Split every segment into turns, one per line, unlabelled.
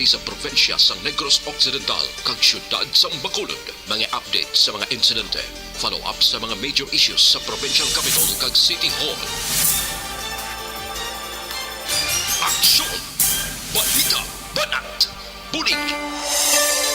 sa probinsya sa Negros Occidental kag syudad sa Bacolod. Mga update sa mga insidente, follow-up sa mga major issues sa provincial capital kag City Hall. Aksyon! Balita! Banat! Bulig!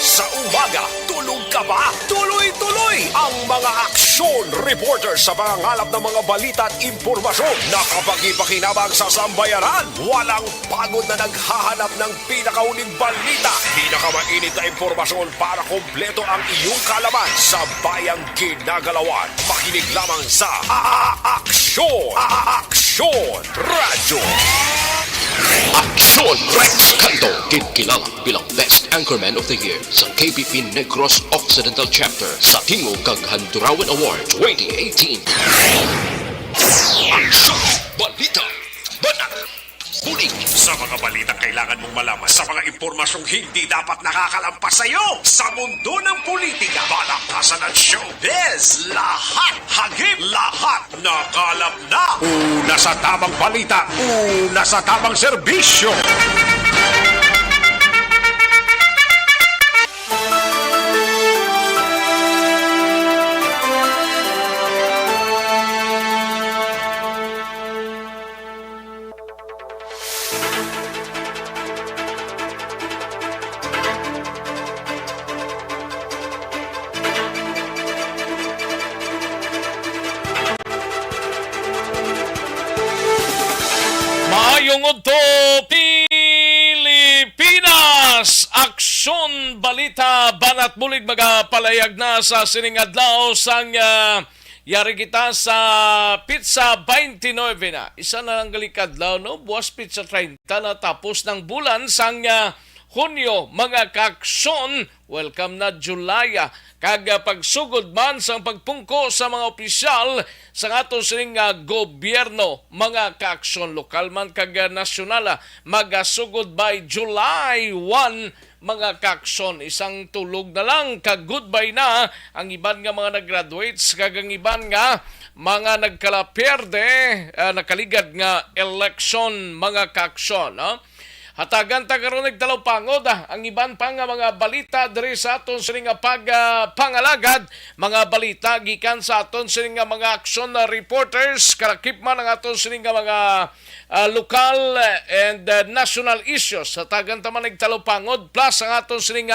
Sa umaga, tulog ka ba? Tuloy-tuloy ang mga aksyon reporter sa mga ngalap ng mga balita at impormasyon na kapag-ipakinabang sa sambayaran. Walang pagod na naghahanap ng pinakauling balita. Pinakamainit na impormasyon para kompleto ang iyong kalaman sa bayang ginagalawan. Makinig lamang sa Aksyon! Aksyon Radyo!
Aksyon! Rex Canto, kinikilala bilang Best Anchorman of the Year sa KBP Negros Occidental Chapter sa Tingog kag Handurawan Award 2018. Aksyon! Balita! Banat! Bulig!
Sa mga balitang kailangan mong malaman, sa mga impormasyong hindi dapat nakakalampas sa iyo, sa mundo ng politika, balakasan at showbiz, lahat hagip, lahat nakalap na. Una sa tamang balita, una sa tamang serbisyo.
Maayong udto Pilipinas! Aksyon, balita, banat bulig magapalayag na sa sining adlaw sang yari kita sa Pizza 29 na. Isa na lang galikadlaw, no? Buwas Pizza 30 na tapos ng bulan sang Hunyo, mga kaaksyon. Welcome na July. Kag pagsugod man sa pagpungko sa mga opisyal sa atong sining gobyerno, mga kaaksyon lokal man kag nasyonal, magasugod by July 1, mga kaaksyon. Isang tulog na lang kag goodbye na ang iban nga mga nag-graduates kag ang iban nga mga nagkalaperde nakaligad nga election, mga kaaksyon. Hatagan ta karon nagdalaw pangod ang iban pa nga mga balita diri sa aton sining pangalagad, mga balita gikan sa aton sining mga action reporters, kalakip man ang aton sining mga local and national issues. Hatagan ta man nagdalaw pangod plus ang aton sining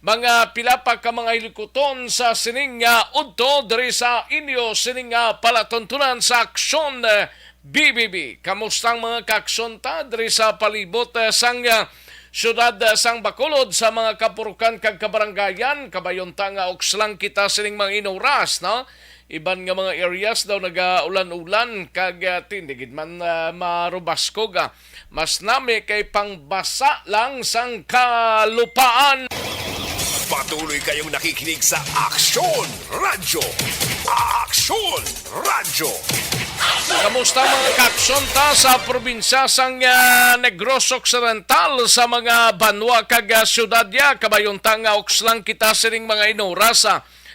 mga pila pa ka mga hilikuton sa sining udto diri sa inyo sining palatuntunan sa aksyon BBB. Kamustang mga kaaksyon ta diri sa palibot sang syudad sang Bacolod sa mga kapurukan kag kabaranggayan, kabayon ta nga okslang kita sining mga inuras, no? Iban nga mga areas daw naga-ulan-ulan kag tindigid man marubaskog. Mas nami kay pangbasa lang sang kalupaan.
Patuloy kayong nakikinig sa Aksyon Radyo. Aksyon Radyo.
Kamusta mga kaaksyon ta sa probinsya sang Negros Occidental sa mga banwa kag syudadya, kabayon ta nga okslang kita sining mga inuras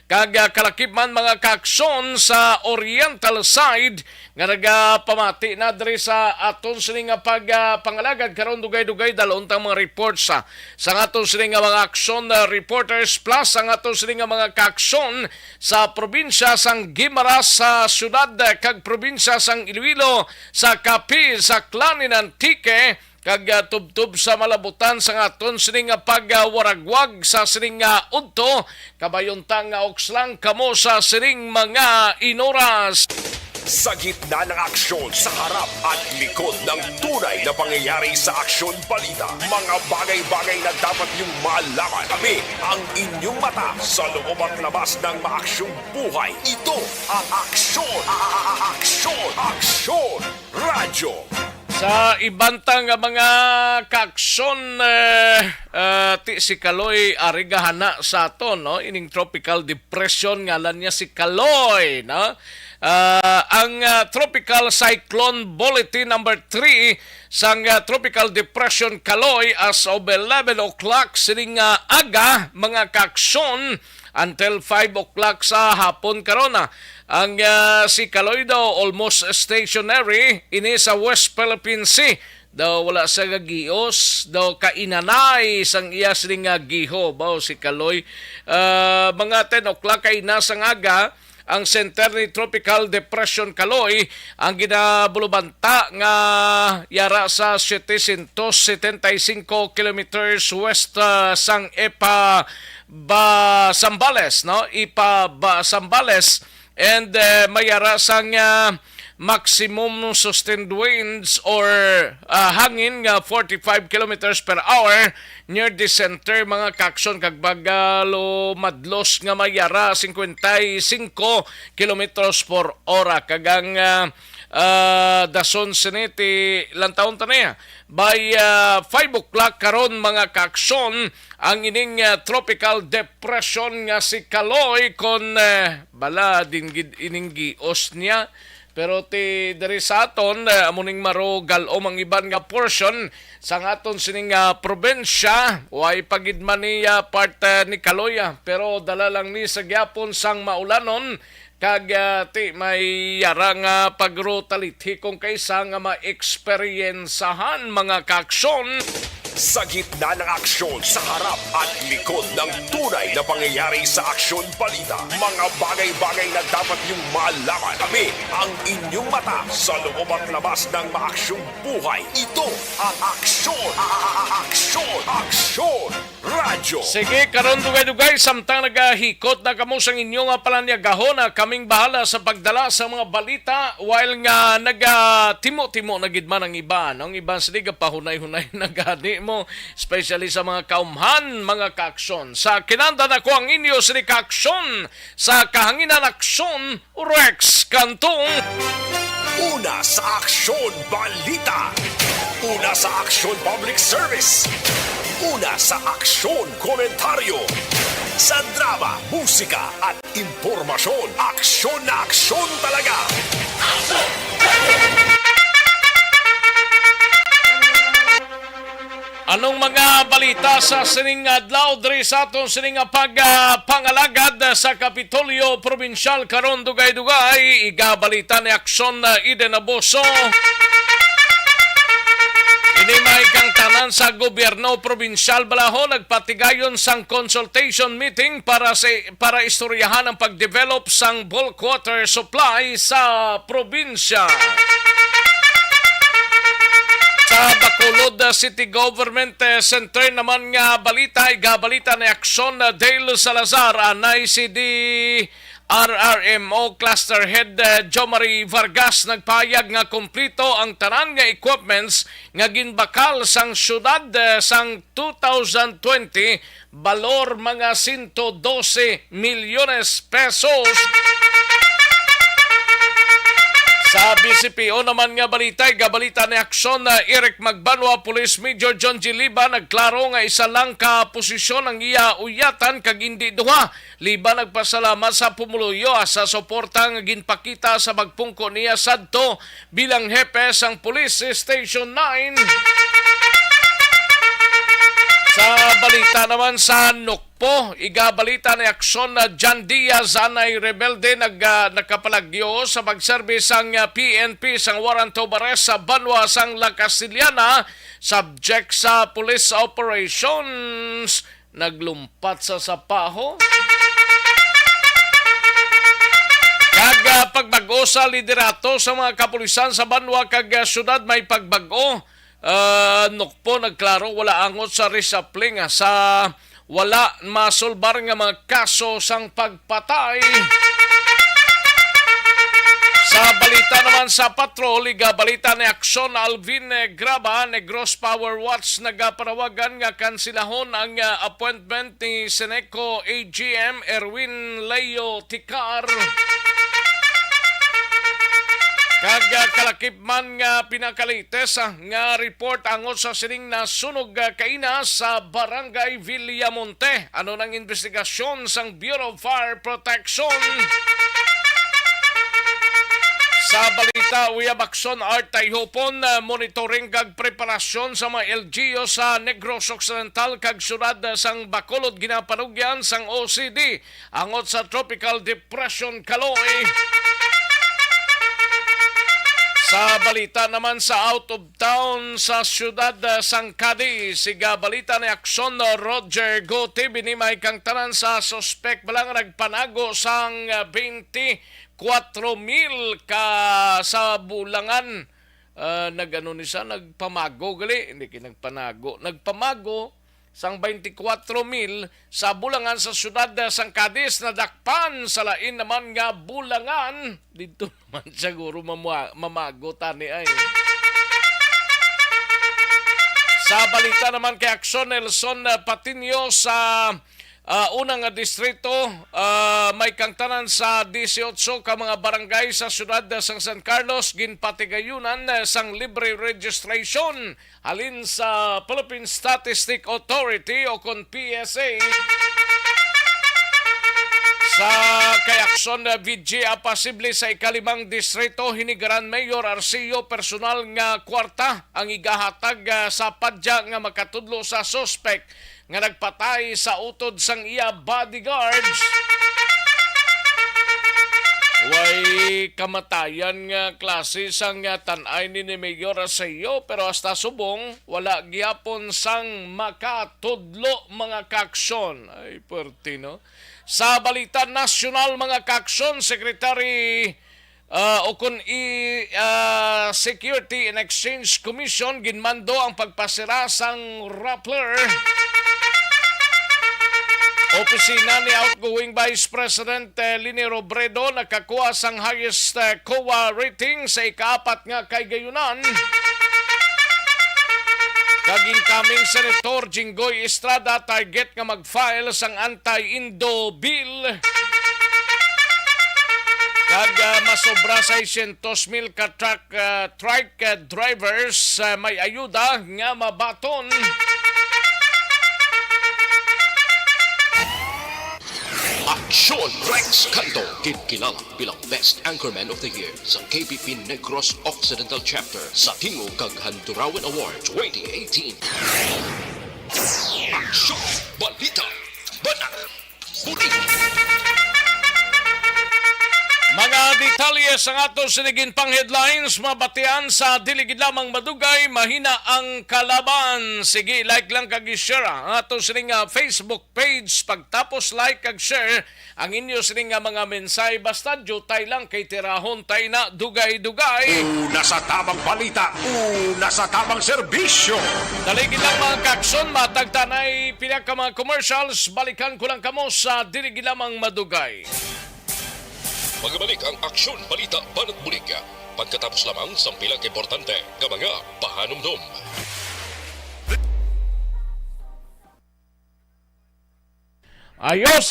kag kalakip man mga kaaksyon sa oriental side nga nagapamati na diri sa aton sining pagpangalagad karon dugay-dugay dalon tang mga reports sa aton sining mga aksyon reporters plus ang aton sining mga kaaksyon sa probinsya sang Guimaras sa syudad kag probinsya sang Iloilo, sa Capiz, sa Clanin Antique kag tubtub sa malabutan sa aton sining pagwaragwag sa sining udto, kabayon ta nga okslang kamo sa sining mga inoras.
Sa gitna ng aksyon, sa harap at likod ng tunay na pangyayari sa Aksyon Balita, mga bagay-bagay na dapat niyong malaman. Kami ang inyong mata sa loob at labas ng maaksyong buhay. Ito ang Aksyon! Aksyon! Aksyon! Radyo!
Sa ibantang mga kaaksyon, ti si Kaloy arigahana sa aton, no? Ining tropical depression ngalan niya si Kaloy, no? Ang Tropical Cyclone Bulletin number 3 sang Tropical Depression Kaloy as of 11 o'clock sining aga, mga kaaksyon, until 5 o'clock sa hapon karon. Ang si Kaloy daw almost stationary ini sa West Philippine Sea daw wala sa gios, daw kainanay sang iya sining giho baw si Kaloy. Mga 10 o'clock kay nasa aga ang center ni Tropical Depression Kaloy ang ginabulubanta nga yara sa 775 kilometers west sang Sambales, no? Sambales, and mayara sang maximum sustained winds or hangin nga 45 kilometers per hour near the center mga kakson kag bagalo madlos nga mayara 55 kilometers per hora kagang dason siniti lantaon tanaya by 5 o'clock karon mga kakson ang ining tropical depression nga si Kaloy kon bala din gid ining gios niya. Pero ti diri sa aton amuning marogal o mang iban nga portion sa aton sining probensya way pagidman ni part ni Kaloy pero dala lang ni sa gyapon sang maulanon kag ti may yara nga pagrotalithi kung kaysa nga ma-experiensahan mga kakson.
Sa gitna ng aksyon, sa harap at likod ng tunay na pangyayari sa Aksyon Balita. Mga bagay-bagay na dapat niyong malaman. Kami ang inyong mata sa loob at labas ng maaksyong buhay. Ito ang Aksyon! Aksyon! Radyo!
Sige, karon dugay-dugay samtang nagahikot na kamo sang inyong palanyagahon na kaming bahala sa pagdala sa mga balita while nga nagatimo-timo na gid man ang iba. Ang iba sila pahunay-hunay nagani mo, especially sa mga kaumhan, mga kaakson. Sa kinanda na ko ang inyo sa kaakson, sa kahanginan aksyon, Rex Cantong.
Una sa Aksyon Balita. Una sa Aksyon Public Service. Una sa Aksyon Komentaryo. Sa drama, musika at impormasyon. Aksyon na aksyon talaga.
Anong mga balita sa sining adlaw diri sa aton sining pagpangalagad sa Kapitolyo Provincial karon dugay-dugay igabalita ni Aksyon Eden Abuso. Inimay kang tanan sa gobyerno provincial balaho nagpatigayon sang consultation meeting para istoryahan ang pagdevelop sang bulk water supply sa probinsya. Sa Bacolod City Government Center naman nga balita, igabalita ni Aksyon Dale Salazar, anay si RRMO Cluster Head Jomari Vargas nagpayag nga kumplito ang tanan nga equipments nga ginbakal sang syudad sang 2020 balor mga 112 milyones pesos. Sa BCPO naman nga balita, gabalita ni Aksyon na Eric Magbanwa, Police Major John G. Liba, nagklaro nga isa lang ka posisyon ang iya uyatan kag hindi duha. Liba nagpasalamat sa pumuluyo sa suporta nga ginpakita sa magpungko niya sadto bilang hepe sang Police Station 9. Sa balita naman sa Nukpo, igabalita ni Aksyon na John Diaz anay rebelde nakapalagyo sa pagserbis sang PNP sang warrant of arrest sa Banwa sang La Castillana subject sa police operations. Naglumpat sa sapaho. Kag pagbago sa liderato sa mga kapulisan sa Banwa kag syudad may pagbago. Nukpo nagklaro wala angot sa reshuffling sa wala masulbar nga mga kaso sang pagpatay. Sa balita naman sa patrol, balita ni Aksyon Alvin Graba, Negros Power Watch nagaparawagan nga kansilahon ang appointment ni Seneco AGM Erwin Leo Ticar. Kag kalakip man nga pinakalites nga report angot sa sining nasunog kaina sa Barangay Villamonte. Ano nang investigasyon sang Bureau of Fire Protection? Sa balita, Uyab Aksyon Art Tayhopon, monitoring kag preparasyon sa mga LGU sa Negros Occidental kag syudad sang Bacolod ginapanugyan sang OCD angot sa Tropical Depression Kaloy. Sa balita naman sa out of town sa siyudad Sangkadi, siga balita ni Akson Roger Gotti binimay kang tanan sa suspect balang nagpanago sang 24,000 ka sa bulangan. Nagano ni siya, nagpamago gali, hindi kinagpanago. Nagpamago sang 24,000 sa bulangan sa siyudad sang Cadiz na dakpan sa lain naman nga bulangan. Dito naman siguro mamago tani ay. Sa balita naman kay Akson Nelson Patinio sa unang distrito, may kangtanan sa 18 ka mga barangay sa siyudad sang San Carlos ginpatigayunan sang libre registration halin sa Philippine Statistic Authority o kon PSA. Sa kay Akson VG posible sa ikalimang distrito hinigaran Mayor Arcillo personal nga kwarta ang igahatag sa padya nga makatudlo sa suspect nga nagpatay sa utod sang iya bodyguards. Way kamatayan nga klase sang tanay ni Mayor Arcillo pero hasta subong wala gyapon sang makatudlo mga kaksyon. Ay perti no. Sa balita nasyonal mga kaksyon, Secretary Security and Exchange Commission ginmando ang pagpasira sang Rappler. Opisina ni outgoing Vice President Lini Robredo nakakuha sang highest COA rating sa ikaapat nga kay gayunan. Kag-incoming Senator Jinggoy Estrada target nga mag-file sang anti-Indo bill. Kag masobra 600,000 ka truck drivers may ayuda nga mabaton.
Aksyon Rex Canto, kinilala bilang Best Anchorman of the Year sa KBP Negros Occidental Chapter sa Tingog kag Handurawan Award 2018. Aksyon Balita Banat Bulig.
Mga detalye sa ato sinigin pang headlines, mabatian sa diligid lamang madugay, mahina ang kalaban. Sige, like lang kag i-share ang ato sining Facebook page. Pagtapos like kag share, ang inyo sining mga mensahe basta jutay lang kay tirahon tay na dugay-dugay.
Una sa tamang balita, una sa tamang serbisyo.
Daligid lang mga kakson, matagtanay pila ka mga commercials, balikan ko lang kamo sa diligid lamang madugay.
Magbalik ang Aksyon Balita Banat Bulig pagkatapos lamang sa pilang importante nga mga pahanumdum.
Ayos!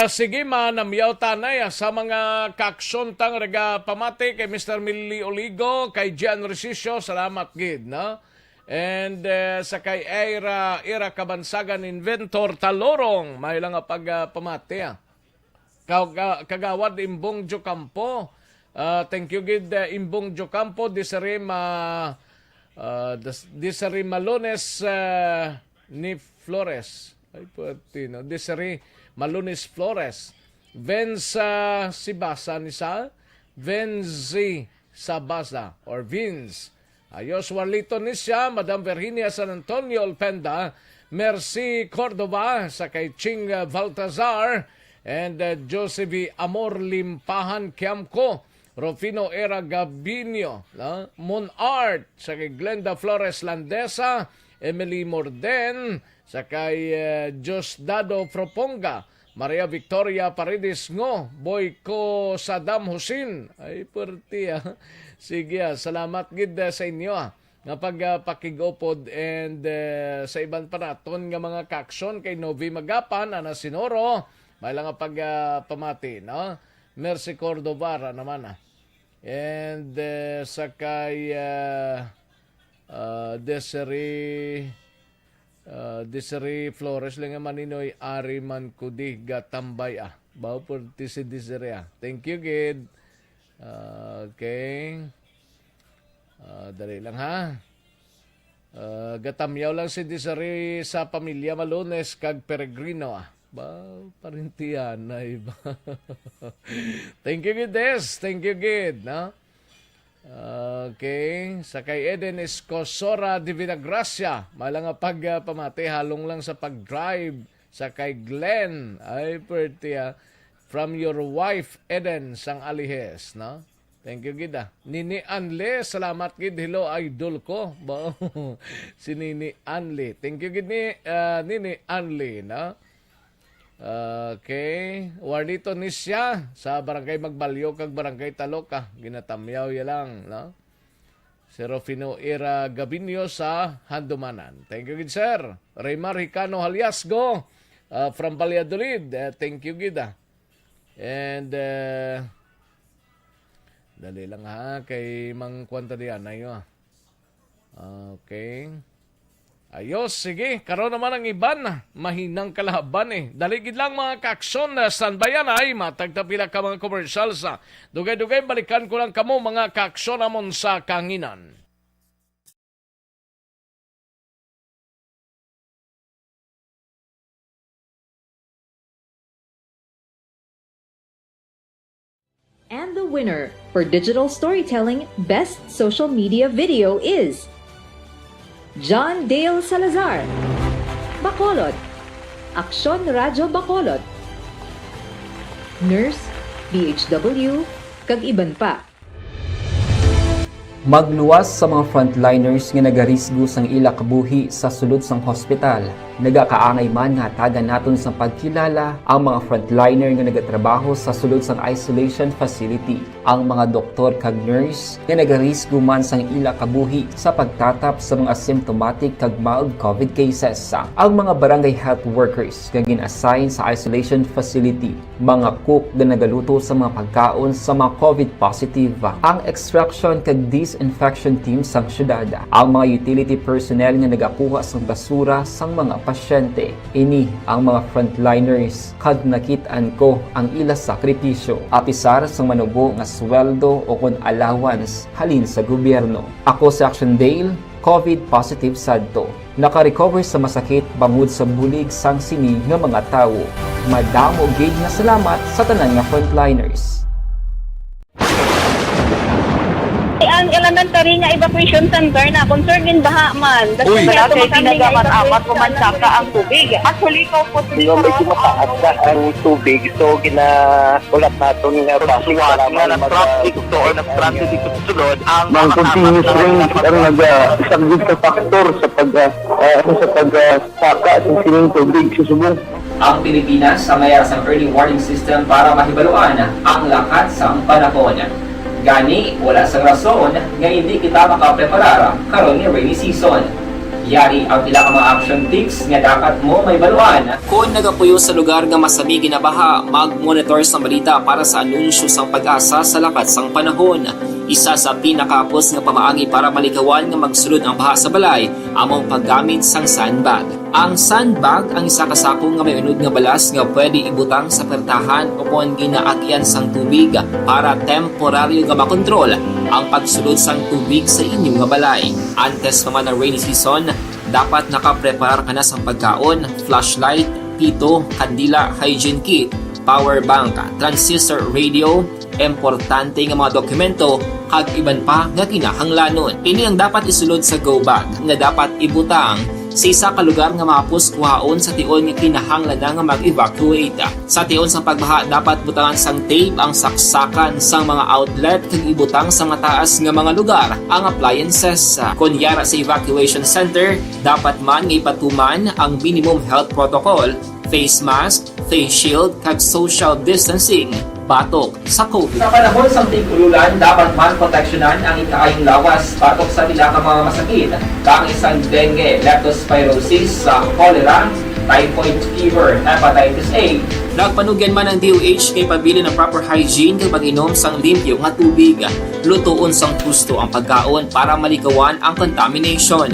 Sige manamyaw tanay sa mga kakson tang raga pamati kay Mr. Millie Oligo, kay Gian Resicio, salamat gid, no? And sa kay Ira Kabansagan Inventor Talorong, may lang pagpamati Kagawad Imbong Jocampo. Thank you gid Imbong Jocampo disari Malones ni Flores. Ay pati no. Disari Malones Flores. Vince Sibasa ni Sal. Vince Sabasa or Vince. Ayos Warlito ni siya, Madam Virginia San Antonio Olpenda, Mercy Cordova sa kay Ching Baltazar, and Josephie Amor Limpahan Kiamco, Rufino Era Gabinio, Mon Art, sa kay Glenda Flores Landesa, Emily Morden, sa kay Diosdado Proponga, Maria Victoria Paredes Ngo, Boyko Saddam Hussein. Ay, perti Sige, salamat gid sa inyo nga pagpakigopod and sa ibang panaton nga mga kaksyon kay Novi Magapan, Ana Sinoro, may lang pamati, no? Mercy Cordova naman, And sa kay Desiree Flores lang maninoy Ari Man Kudi Gatambay, Bao por si Desiree, Thank you, gid. Okay. Dali lang, ha? Gatamyaw lang si Desiree sa pamilya Malones kag Peregrino, Ba, parintiyan na iba. Thank you, gid, Des. Thank you, gid, no? Okay, sa kay Eden Escosora de Villagracia, malang nga pamati halong lang sa pag-drive sa kay Glenn. Ay, pretty from your wife Eden sang Alihes, no? Thank you gid. Nini Anle, salamat gid. Hello idol ko. Ba si Nini Anle. Thank you gid ni Nini Anle, no? Okay, Warnito Nisya sa Barangay Magbalyo kag Barangay Taloka, ginatamyaw ya lang, no? Si Rufino Ira Gabinyo sa Handumanan. Thank you gid sir. Raymar Hicano Haliasgo from Valladolid. Thank you gid. And dali lang ha kay Mang Kwanta diyan ayo. Okay. Ayos, sige. Karon naman ang iban. Mahinang kalaban eh. Daligid lang mga kaksyon na standbyan ay matagtapila ka mga commercial sa dugay-dugay. Balikan ko lang kamo mga kaksyon namon sa kanginan.
And the winner for Digital Storytelling Best Social Media Video is John Dale Salazar, Bacolod, Aksyon Radyo Bacolod, Nurse, DHW, kag iban pa.
Magluwas sa mga frontliners nga nagarisgo sang ila kabuhi sa sulod sang hospital. Nagakaangay man nga tagan naton sa pagkilala ang mga frontliner nga nagatrabaho sa sulod sang isolation facility. Ang mga doktor kag nurse nga nagarisgo man sang ila kabuhi sa pagtatap sa mga asymptomatic kag mild COVID cases. Ang mga barangay health workers nga gin-assign sa isolation facility, mga cook nga nagaluto sa mga pagkaon sa mga COVID positive. Ang extraction kag disinfection team sang syudad, ang mga utility personnel nga nagakuha sang basura sang mga pasyente. Ini ang mga frontliners kag nakit-an ko ang ila sakripisyo apisar sang manubo nga sweldo o kon allowance halin sa gobyerno. Ako si Action Dale, COVID positive sadto. Naka-recover sa masakit bangod sa bulig sang sini nga mga tawo. Madamo gid nga salamat sa tanan nga frontliners.
Ang elementary nga evacuation center na concern din baha man.
Uy,
kaya
kay pinagamat-amat
evacuation
pumansaka ang tubig. Actually, ko po
Hindi may kumataas na ang tubig. So, ulat natin nga traffic para
nga ng traffic to or ng traffic dito sa sulod ang
Mang continuous rin ang isang good factor sa pagsaka sa sining tubig sa subong.
Ang Pilipinas sa mayroon sa early warning system para mahibaluan ang lakat sa panahon. Gani, wala sa rason nga hindi kita makapreparar karon ni rainy season. Yari ang pila ka mga action tips nga dapat mo may baluan. Kung nagapuyo sa lugar nga masabi ginabaha, mag-monitor sa balita para sa anunsyo sang pag-asa sa lakat sang panahon. Isa sa pinakapos nga pamaagi para malikawan nga magsulod ang baha sa balay, among paggamit sang sandbag. Ang sandbag ang isa ka sako nga may unod nga balas nga pwede ibutang sa pertahan o kung ginaagyan sang tubig para temporaryo nga makontrol ang pagsulod sang tubig sa inyong nga balay. Antes naman ng rainy season, dapat nakapreparar ka na sang pagkaon, flashlight, pito, kandila, hygiene kit, power bank, transistor radio, importante nga mga dokumento kag iban pa nga kinahanglanon. Ini ang dapat isulod sa go bag nga dapat ibutang sa isa ka lugar nga mapus kuhaon sa tion nga kinahanglan nga mag-evacuate. Sa tion sa pagbaha dapat butangan sang tape ang saksakan sang mga outlet kag ibutang sa mataas nga mga lugar ang appliances. Kunyara sa evacuation center, dapat man nga ipatuman ang minimum health protocol, face mask, face shield kag social distancing batok sa COVID. Sa panahon sa tig-ululan, dapat man proteksyonan ang ikaayong lawas batok sa pila ka mga masakit, kang isang dengue, leptospirosis, cholera, typhoid fever, hepatitis A. Nagpanugyan man ang DOH kay pabili ng proper hygiene kay pag-inom sang limpyo nga tubig. Lutuon sang gusto ang pagkaon para malikawan ang contamination.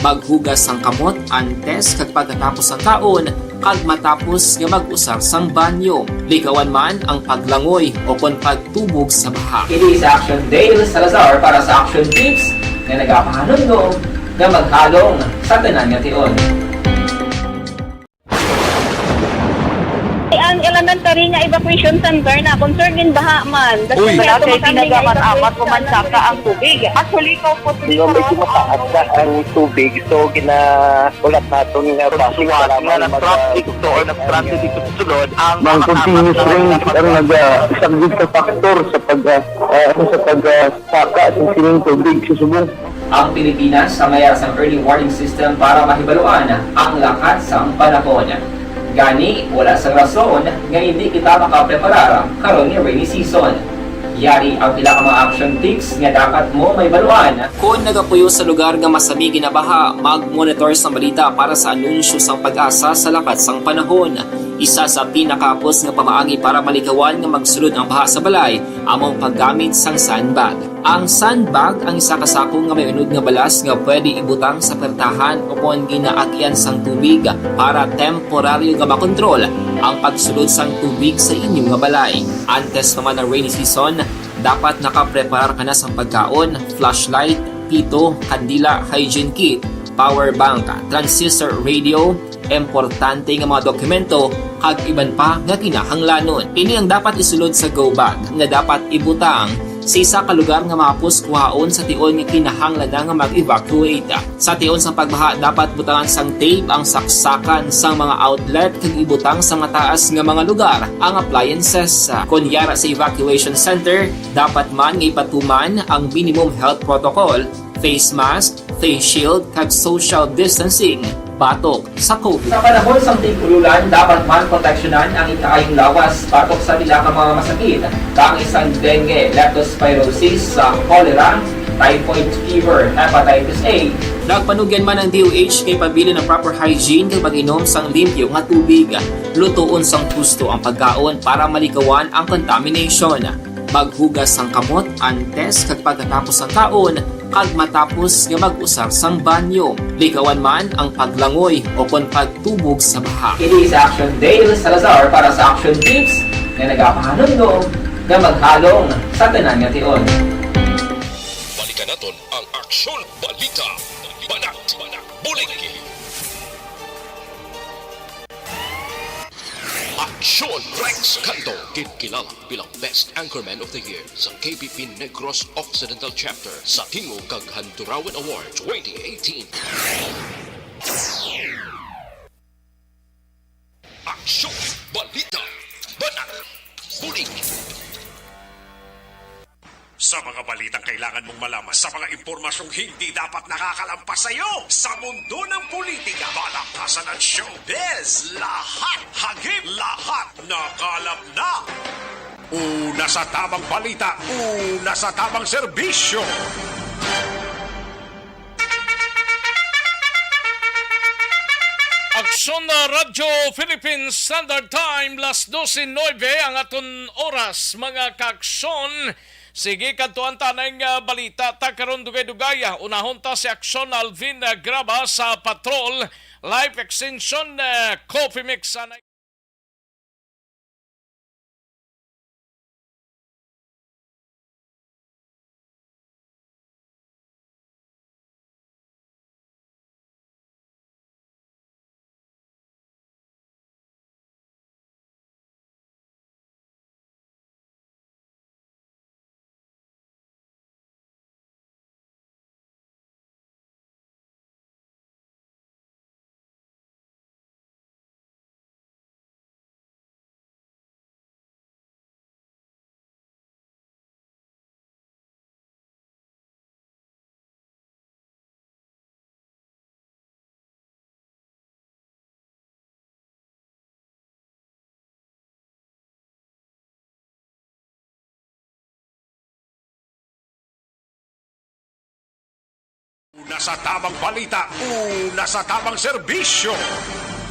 Maghugas sang kamot antes kag pagkatapos ang kaon kag matapos nga mag-usar sang banyo. Likawan man ang paglangoy o kon pagtubog sa baha. Kini sa Action Dale Salazar para sa Action Tips nga nagapahanundong nga maghalong sa tanan nga tion.
Ang elementary nga evacuation center na concern din baha man.
Uy.
Wala kayo ginagaman amat kumansaka ang tubig. Actually, ikaw po
Medyo mataas na ang tubig. So, ulat natin nga basiwala ng traffic or nag-traffic dito sa sulod. Ang continuous rain ang isang good factor sa pagsaka at sining tubig sa subong.
Ang Pilipinas sa mayroon sa early warning system para mahibaluan ang lakat sa panahon. Gani, wala sa rason nga hindi kita makapreparar karon ni rainy season. Yari ang pila ka mga action tips nga dapat mo may baluan. Kung nagapuyo sa lugar nga masami ginabaha, mag-monitor sa balita para sa anunsyo sang pag-asa sa lakat sang panahon. Isa sa pinakapos nga pamaagi para malikawan nga magsulod ang baha sa balay, among paggamit sang sandbag. Ang sandbag ang isa kasakong nga may unod nga balas nga pwede ibutang sa pertahan upon ginaagyan sang tubig para temporaryo nga makontrol ang pagsulod sang tubig sa inyong nga balay. Antes naman ng rainy season, dapat nakapreparar ka na sang pagkaon, flashlight, pito, kandila, hygiene kit, power bank, transistor radio, importante nga mga dokumento kag iban pa nga kinahanglanon. Ini ang dapat isulod sa go bag nga dapat ibutang sa isa ka lugar nga mapus kuhaon sa tion nga kinahanglan nga mag-evacuate. Sa tion sa pagbaha dapat butangan sang tape ang saksakan sang mga outlet kag ibutang sa mataas nga mga lugar ang appliances. Kunyara sa evacuation center, dapat man nga ipatuman ang minimum health protocol, face mask, face shield kag social distancing batok sa COVID. Sa panahon sa tig-ululan, dapat man proteksyonan ang ikaayong lawas batok sa pila ka mga masakit. Kang isang dengue, leptospirosis, cholera, typhoid fever, hepatitis A. Nagpanugyan man ang DOH kay pabili ng proper hygiene kay pag-inom sang limpyo nga tubig. Lutuon sang gusto ang pagkaon para malikawan ang contamination. Maghugas sang kamot antes kag pagkatapos ang kaon kag matapos nga mag-usar sang banyo. Likawan man ang paglangoy o kon pagtubog sa baha. It is Action Dale Salazar para sa Action Tips na nagapahanundong nga maghalong sa tanan nga tion.
Balikan naton ang Aksyon Balita. Banat, bulig. Aksyon Rex Canto, kilala bilang Best Anchorman of the Year sa KPP Negros Occidental Chapter sa Tingog kag Handurawan Award 2018. Aksyon Balita. Banat, bulig.
Sa mga balitang kailangan mong malaman, sa mga impormasyong hindi dapat nakakalampas sa iyo, sa mundo ng politika, balakasan at showbiz, lahat hagip, lahat nakalap na. Una sa tamang balita, una sa tamang serbisyo.
Aksyon na Radyo Philippines Standard Time, las 12:09 ang aton oras, mga kaaksyon. Sige, kantuan tanay nga balita, karon dugay-dugaya. Unahon ta si Aksyon Alvin Graba sa Patrol, Life Extension Coffee Mix.
Una sa tamang balita, una sa tamang serbisyo.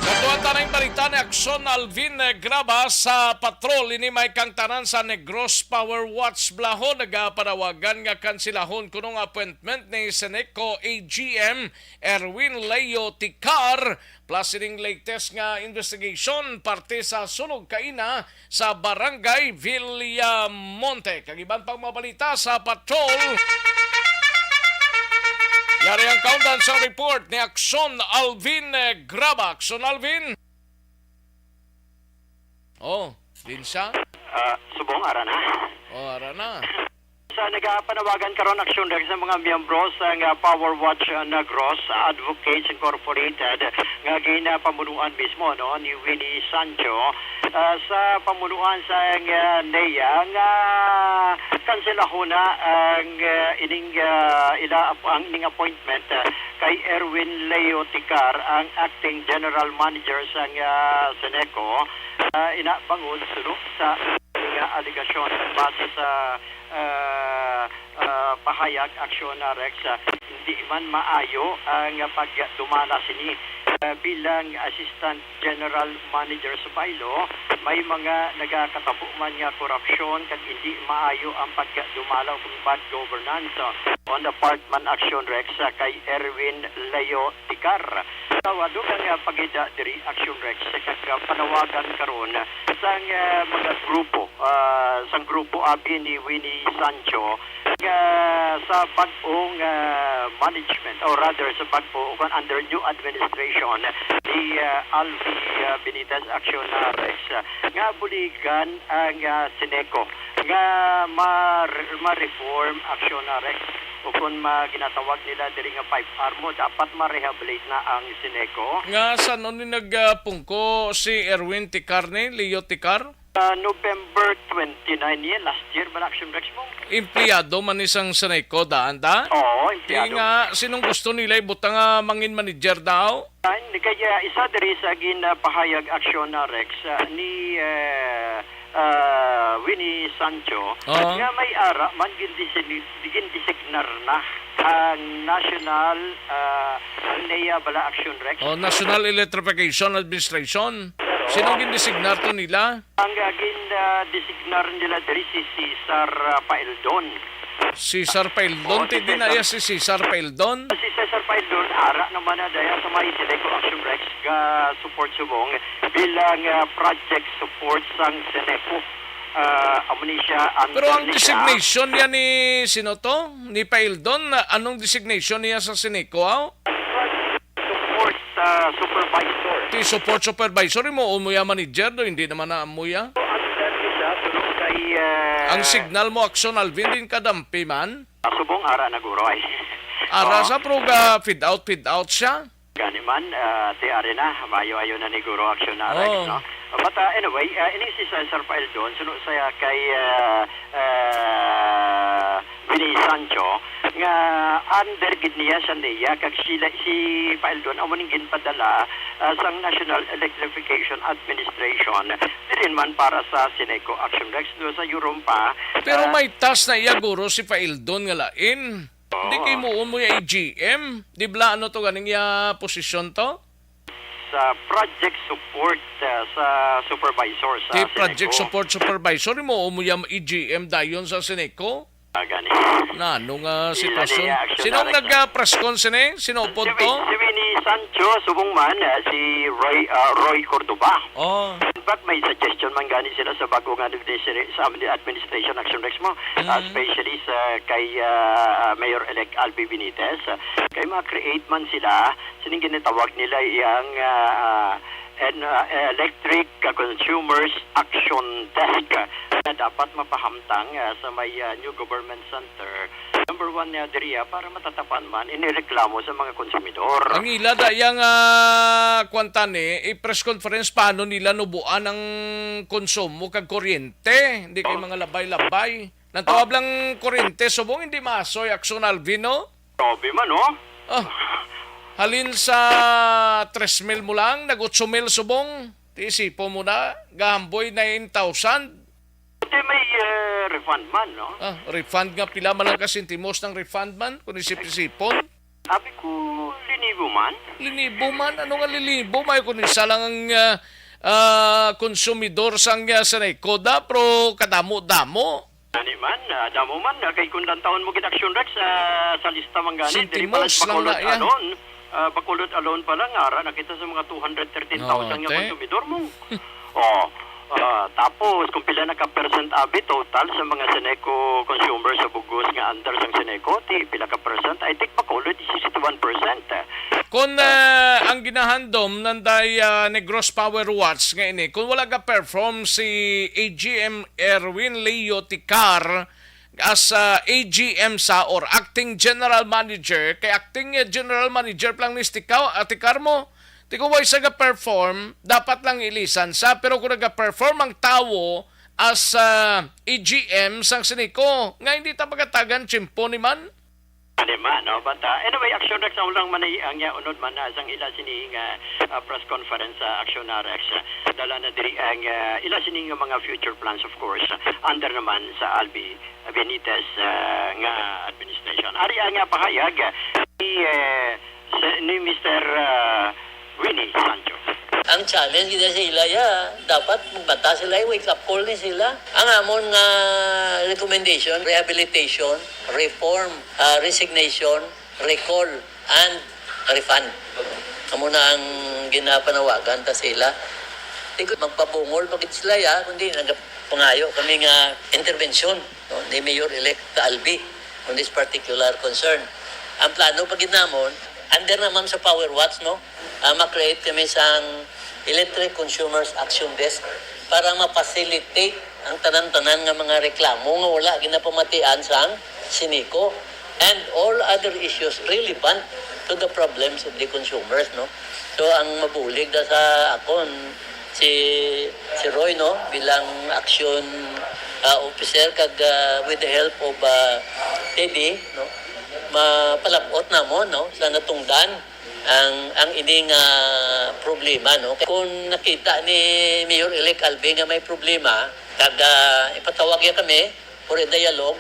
Kantuan tanay balita ni Aksyon Alvin Graba sa Patrol. Ini may kang tanan sa Negros Power Watch Blaho. Nagapanawagan nga kansilahon kunong appointment ni Seneco AGM Erwin Leo Ticar. Plus ining latest nga investigation parte sa sunog kaina sa Barangay Villamonte. Kagiban pang mabalita sa Patrol. Yari ang countdown sa report ni Aksyon Alvin Graba. Aksyon Alvin? Oh. Din siya?
Subong, ara na.
O, ara na.
Sa nagapanawagan karon aksyon sa mga miyembro sa Power Watch Negros Advocates Incorporated nga ginapamunuan mismo no ni Winnie Sancho sa pamunuan sa NEA nga kanselahon na ang ining ang ining appointment kay Erwin Leo Ticar ang acting general manager sa Seneco inabangod sulok sa aligasyon base sa pahayag aksyon na Rex hindi man maayo ang pagdumala sini bilang Assistant General Manager sa Bailo may mga nagakatabo man nga korupsyon kag hindi maayo ang pagdumala kung bad governance on the part man aksyon Rex kay Erwin Leo Ticar tawado nga pagida diri aksyon Rex kag panawagan karon sa mga grupo sang grupo abi ni Winnie Sancho sa bagong management or rather sa bagong under new administration ni Alvi Benitez Action Rex nga buligan ang Seneco nga ma-reform Action Rex o kung ginatawag nila diri nga 5R mo dapat ma-rehabilitate na ang Seneco.
Nga saan ni nagpungko si Erwin Ticar ni Leo Ticar?
November 29 year, last year ba Action Rex mo?
Empleyado man isang Seneco daan da?
Oo,
Kaya
empleyado.
nga, sinong gusto nila ibutang mangin manager daw?
Kaya isa diri sa ginapahayag aksyon na Rex ni Winnie Sancho nga may ara man gin designar na ang National NEA bala Action Rex.
O, National Electrification Administration. Sinong gindesignar to nila?
Ang designar nila diri si Cesar Paildon.
Cesar Paildon? Hindi na iya si Cesar Paildon?
Si Cesar Paildon, ara naman na daya sa may Seneco Action Rex support subong bilang project support sang Seneco. Amnesia
Pero ang designation niya ni sino to? Ni Paildon? Anong designation niya sa Seneco?
Support supervisor.
Ti support supervisor mo umuya manager do hindi naman na umuya. Ang signal mo aksyon Alvin din kadampi man.
Subong ara na guroy.
Ara sa proga feed out siya.
Gani man ti arena mayo-ayo na ni guro aksyon na Rex no. But anyway, ini si Cesar Paildon sunod saya kay Winnie Sancho nga under gid niya sa NEA kag si Paildon amo ning ginpadala sang National Electrification Administration din man para sa Seneco Action Rex do sa Europa.
Pero may task na iya guro si Paildon nga lain. Hindi kay mo yung AGM. Di ba ano to ganing ya posisyon to?
Sa project support sa supervisor sa
Di
Seneco.
project support supervisor mo yung AGM dayon sa Seneco?
Gani.
Na ano nga
Sila
sitwasyon?
niya, action
Sinong
direct.
nag-press con sine? Sino po
Si
to?
Winnie Sancho subong man si Roy Cordoba.
Oh.
In fact, may suggestion man gani sila sa bagong administration action Rex mo, especially sa kay Mayor-elect Albi Benitez. Kay ma-create man sila, sining ginatawag nila iyang Electric Consumers Action Desk na dapat mapahamtang sa may New Government Center. Number 1 na diriya para matatapan man inireklamo sa mga konsumidor.
Ang ila dayang kwantan i-press conference paano nila nubuan ang konsumo kag kuryente. Hindi kay mga labay-labay. Nantawab lang kuryente subong hindi masoy aksyon Alvin no?
Grabe man, no?
Oh. Halin sa 3,000 mo lang, nag-8,000 subong. Isipo mo na, gahamboy 9,000.
Buti may refund man, no?
Refund nga pila man lang kasintimos ng refund man, kung isip-isipon.
Sabi ko, linibo man.
Linibo man, ano nga linibo? May kung isa lang ang konsumidor sang Seneco da, pero kadamo-damo.
Gani man, damo man, kay kung taon mo ginaksyon Rex sa lista man gani.
Sintimos lang na yan.
Bakulod alone pa lang, ara, nakita sa mga 213,000 nga konsumidor mo. Tapos, kung pila naka-percent abi total sa mga Seneco consumers sa bugos nga under sang Seneco, pila ka percent, I think bakulod is 61%.
Kung ang ginahandom nanday Negros Power Watch nga ini, kung wala ka perform si AGM Erwin Leo Ticar as AGM sa or acting general manager, kay acting general manager lang ni Ticar mo, di ko wala sa perform, dapat lang ilisan sa, pero kung nag-perform ang tao as AGM sang siniko, nga hindi tapagatagan chimpo ni man.
Man, no? But anyway, Action Rex ang ulang man ang unod man sang ila sining press conference sa Action Rex. Dala na diri ang ila sining mga future plans, of course, under naman sa Albi Benitez nga administration. Ari nga pahayag ni Mr. Winnie Sancho.
Ang challenge gina sila dapat magbata sila, wake up call ni sila. Ang amon nga recommendation, rehabilitation, reform, resignation, recall, and refund. Amo na ang ginapanawagan ta sila. Di ko magpabungol bakit sila kundi nagpangayo kami nga intervention ni Mayor-elect Albi on this particular concern. Ang plano pag ginamon, under naman sa Power Watch, ma-create kami sang Electric Consumers Action Desk para ma-facilitate ang tanan-tanan nga mga reklamo nga wala ginapamatian sang siniko and all other issues relevant to the problems of the consumers. So ang mabulig da sa akon si Roy bilang action officer kag with the help of Teddy mapalapot na mo sa natungdan ang ining problema kung nakita ni Mayor-elect Albi nga may problema kag ipatawag kami for a dialogue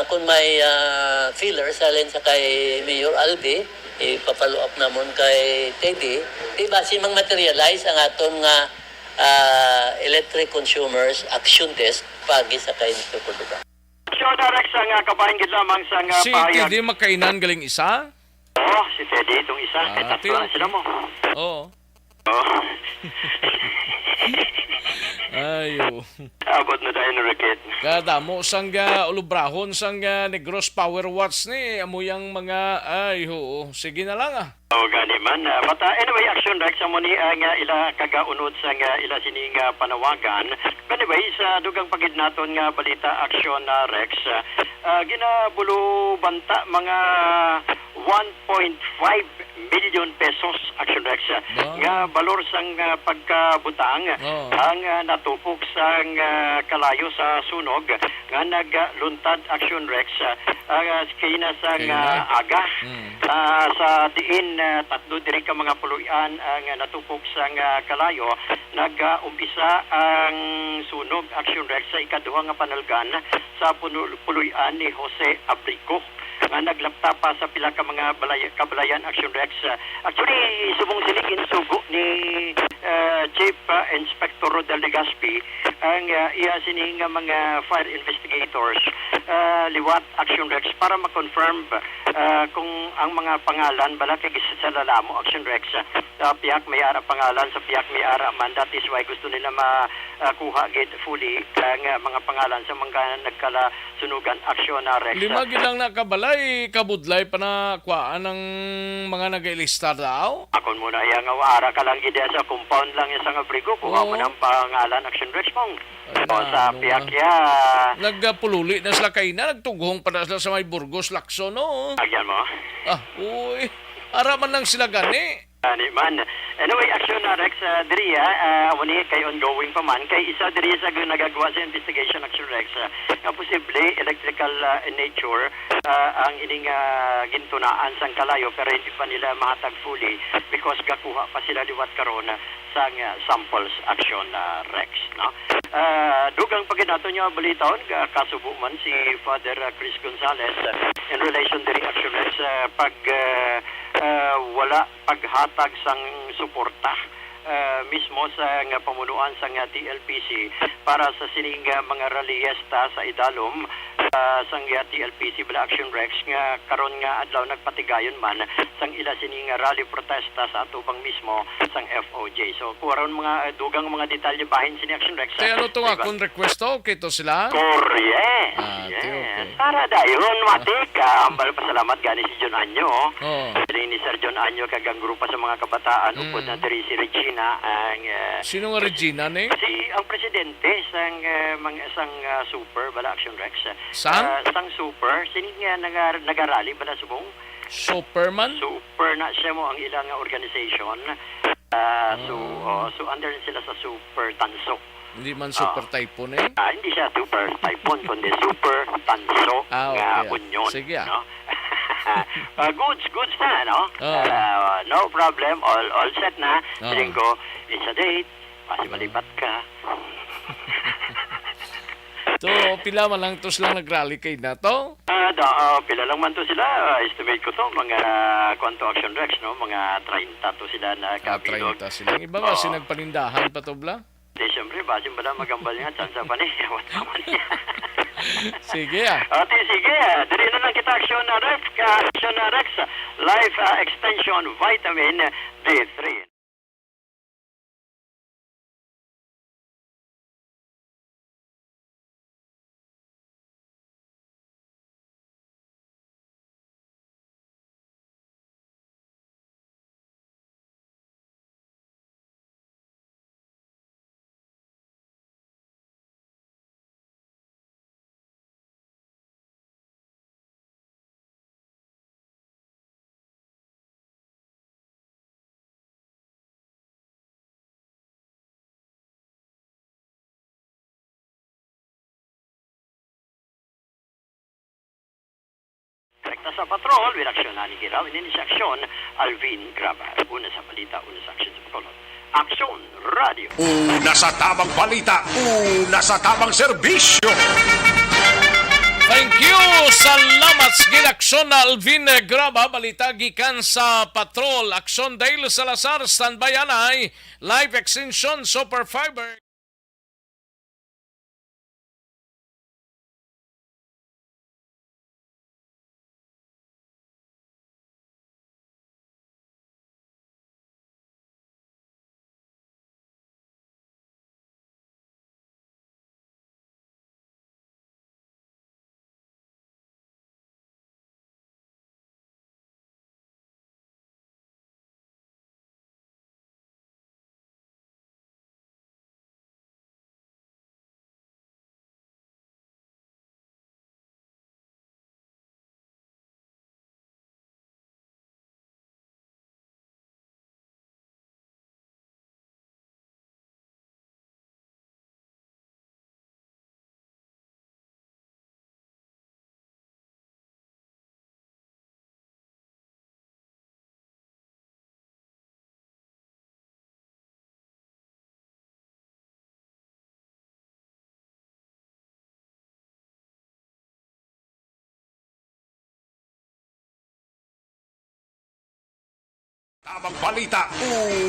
kung may filler salin sa kay Mayor Albi ipapalo up namon kay Teddy base mang materialize ang aton nga Electric Consumers Action Desk pagi sa kay Mr. Cordova.
So, Rex, ang kabahin gid lamang sa
Si
pahayag.
Teddy makainan galing isa?
Si Teddy itong isa. Kay tatlo na sila mo.
Oo. Ayo.
Abot na tayo ng racket.
Kada mo sang ulubrahon sang Negros Power Watch ni amuyang mga sige na lang
Gani man. But anyway, Action Rex mo ni ang ila kagaunod sa ila sining panawagan. Anyway, sa dugang pagid naton nga balita Action Rex, ginabulo banta mga 1.5 million pesos Action Rex nga balor sang pagkabutang ang natupok sang kalayo sa sunog nga nagluntad Action Rex kina sang aga sa diin tatlo diri ka mga puluyan ang natupok sang kalayo nag-umpisa ang sunog Action Rex sa ikaduha nga panalgan sa puluyan ni Jose Abrico nga naglapta pa sa pila ka mga kabalayan Action Rex. Actually, subong siligin sugo ni Chief Inspector Rodel Legaspi ang iya sining mga fire investigators liwat Action Rex para ma-confirm kung ang mga pangalan bala kay gisasalala mo Action Rex piyak may ara pangalan sa piyak may ara man. That is why gusto nila makuha gid fully ang mga pangalan sa mga nagkala sunugan Action Rex.
Lima gid lang nakabalay kabudlay pa na kuhaan ng mga nag-ilista daw.
Akon muna yang ara ka lang gid sa compound lang sa abrigo kuha mo ng pangalan Action Rex mong. Sa piyak
nagpululi na sila kayo na nagtugong pa na sila sa may Burgos Lacson
Agyan mo.
Uy, ara man lang sila gani.
Ani man. Anyway, Action Rex diri awani kay ongoing pa man kay isa diri sa nagagawa sa investigation Action Rex nga posible electrical in nature ang ining gintunaan sang kalayo pero hindi pa nila mahatag fully because gakuha pa sila liwat karon sang samples Action Rex dugang paginato niya balitaon kasubo man si Father Chris Gonzales in relation diri Action Rex pag wala paghatag sang suporta mismo sa nga pamunuan sa nga TLPC para sa sining mga rallyesta sa idalom sang TLPC Bala Action Rex nga karon nga adlaw nagpatigayon man sang ila sining rally protesta sa atubang mismo sang FOJ. So kuwaron mga dugang mga detalye bahin sini Action Rex.
Kaya ano to nga kung request to? Okay to sila?
Correct.
Okay.
Para dayon matik ambal pasalamat gani si John Anyo. Ni Sir John Anyo kagang grupo sa mga kabataan upod na diri si Regina ang
sino nga Regina ni?
si ang presidente sang mga sang super Bala Action Rex. Sang super sini nga nagarally bala subong
Superman?
Super na siya mo ang ilang organization. So under sila sa Super Tanso.
Hindi man Super Typhoon eh?
Hindi siya Super Typhoon kundi Super Tanso nga union.
Sige
no? Goods na, no? No problem, all set na. Sabihin ko, it's a date, malipat ka.
To, pila man lang to sila nag-rally kay na to?
Pila lang man to sila. Estimate ko to, mga Quanto Action Rex, no? Mga 30 to sila na kabilog.
30 sila. Iba ba sinagpanindahan pa to bla?
Siyempre, basin ba na magambal nga, chance pa niya.
Sige
sige. Diri na lang kita Action Rex, Life Extension Vitamin D3. Sa patrol, with aksyon na ni Giraw, ini sa aksyon, Alvin Graba. Una sa balita, una sa aksyon sa pakolot. Aksyon Radio.
Una sa tamang balita, una sa tamang serbisyo.
Thank you! Salamat sa ginaksyon na Alvin Graba. Balita gikan sa patrol. Aksyon Dale Salazar, standby anay. Live Extension Super Fiber.
Tamang balita,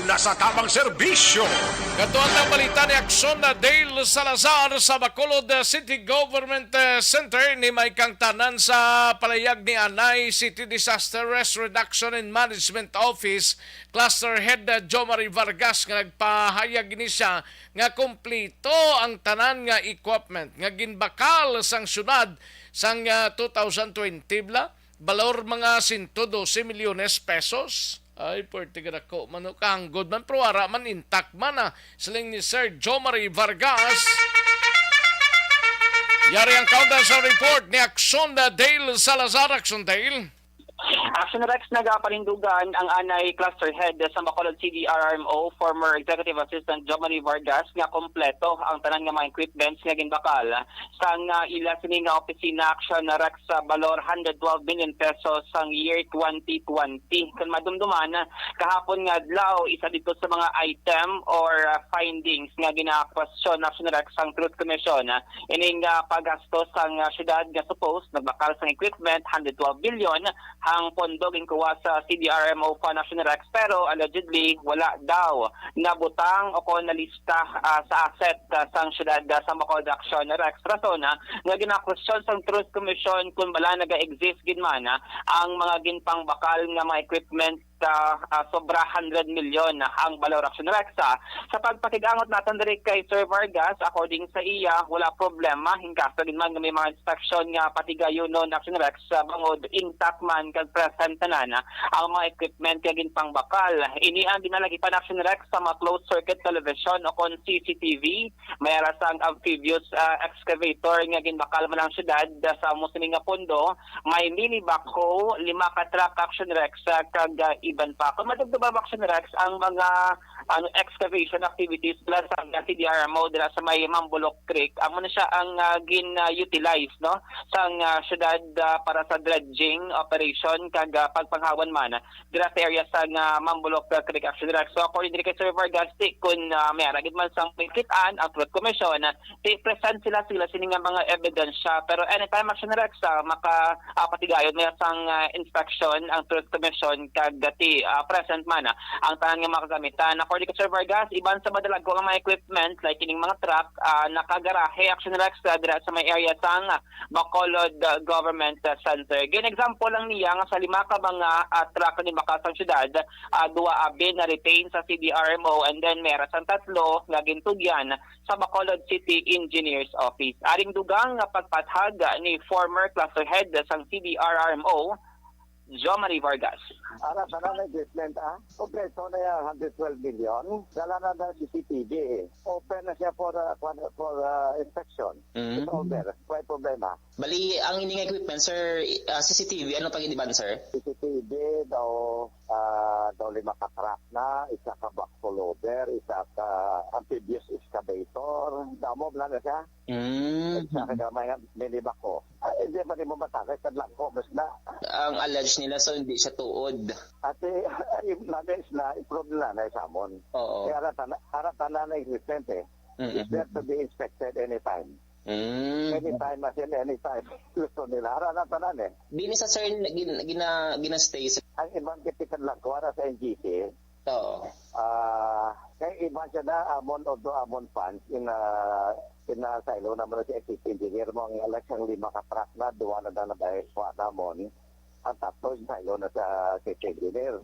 una sa tamang serbisyo.
Katuan ng balita ni Aksyon na Dale Salazar sa Bacolod City Government Center ni may kang tanan sa palayag ni Anay City Disaster Risk Reduction and Management Office Cluster Head Jomari Vargas nga nagpahayag ni siya nga kompleto ang tanan nga equipment nga ginbakal sang syudad sang 2020 bla balor mga 112 milyones pesos. Ay, partiga ko. Mano kaanggod man, pero ara man intact man siling ni Sir Jomari Vargas. Yari ang countdown sa report ni Aksyon Dale Salazar. Aksyon Dale.
Action Rex nagaparindugan ang anay cluster head sa Bacolod City RMO, former Executive Assistant Jomari Vargas nga kompleto ang tanan nga mga equipments nga ginbakal sang ila sini nga opisina Action Rex sa balor 112 million pesos sang year 2020. Kung madumduman kahapon nga adlaw isa dito sa mga item or findings nga gina-question Action Rex sang Truth Commission ining paggastos sang syudad nga suppose nagbakal sang equipment 112 billion hang
pondo ginkuha sa CDRMO Fund Action Rex pero allegedly wala daw nabutang o kung nalista sa asset sang syudad sa Bacolod Action Rex. Rason nga ginakwestiyon sang Truth Commission kung bala naga-exist gid man ang mga ginpangbakal nga mga equipment sobra 100 milyon ang Balor Action Rex. Sa pagpakigangot natin diri kay Sir Vargas, according sa iya, wala problema. Hingkasa din man may mga inspection nga patigayon non Action Rex bangod intact man kag present tanan ang mga equipment kag ginpangbakal. Ini ang dinalagi pa Action Rex sa mga closed circuit television o kon CCTV. Mayara sang amphibious excavator nga ginbakal man ang syudad sa Muslim nga pondo. May mini backhoe, 5 ka truck Action Rex kag iban pa. Kung madagdabab Action Rex ang mga excavation activities nila sa CDRMO nila sa may Mambulok Creek, amo na siya ang gin-utilize no sa syudad para sa dredging operation kag pagpanghawan man dira sa area sa Mambulok Creek Action Rex. So according to kay Sir Vargas, kung may aragid man sang pikitan ang Truth Commission, present sila sining mga ebidensya pero anytime Action Rex makapatigayon may sang inspection ang Truth Commission kag present man ang tanan nga makagamitan. According kay Sir Vargas, iban sa madalag ko ang mga equipment like kining mga truck nakagarahe Action Rex dira sa may area sang Bacolod Government Center. Gin example lang niya nga sa 5 ka mga truck ni makasang syudad, 2 abi na retain sa CDRMO and then meron sang 3 nga gintugyan sa Bacolod City Engineers Office. Aring dugang nga pagpathag ni former cluster head sang CDRMO Jo Marie Vargas.
Ara sana na equipment kompleto na yan 112 million. Dala na CCTV Open na siya for inspection. It's all there. May problema.
Bali, ang ining equipment, sir, CCTV, ano pag-idiban, sir?
CCTV daw 5 ka truck na, 1 ka backhoe loader, 1 ka amphibious excavator. Damo na siya. Sa kagamay nga mini backhoe. Hindi pa rin mo matakay kadlang ko mas na.
Ang allege nila so hindi siya tuod.
Ate, nagais na improve na samon.
Oo.
Kaya haratan na equipment It's there to be inspected anytime. Anytime, anytime. Gusto nila. Haratan na
Dini sa sir, gina-stay sa...
Ang ibang kitikan lang ko, sa NGC.
Oo.
Kaya iba siya na amon o do amon funds sa ilo naman si exit engineer mo ang eleksyon 5 ka truck na 2 na dahil kwa namon ang 3 sa ilo na sa exit engineer.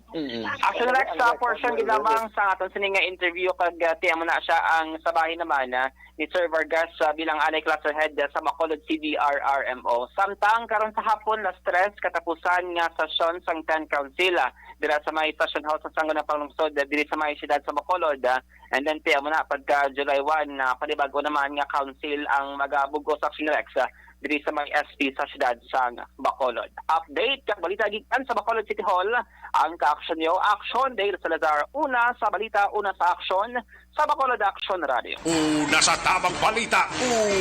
Action Rex sa portion ginamang sa aton sininga interview kag tiyamo na siya ang sabahin naman ni Sir Vargas bilang anay cluster head sa Bacolod CDRRMO. Samtang karon sa hapon na stress katapusan nga session sang 10 council dira sa may session house sa Sangguniang Panglungsod diri sa may siyudad sa Bacolod. And then tiyamo na pagka July 1 panibago naman nga council ang magabugos sa Action Rex diri sa may SP sa siyudad sa Bacolod. Update kag balita gikan sa Bacolod City Hall ang ka-action nyo. Action Dale Salazar, una sa balita, una sa action sa Bacolod Action Radio.
Una sa tamang balita,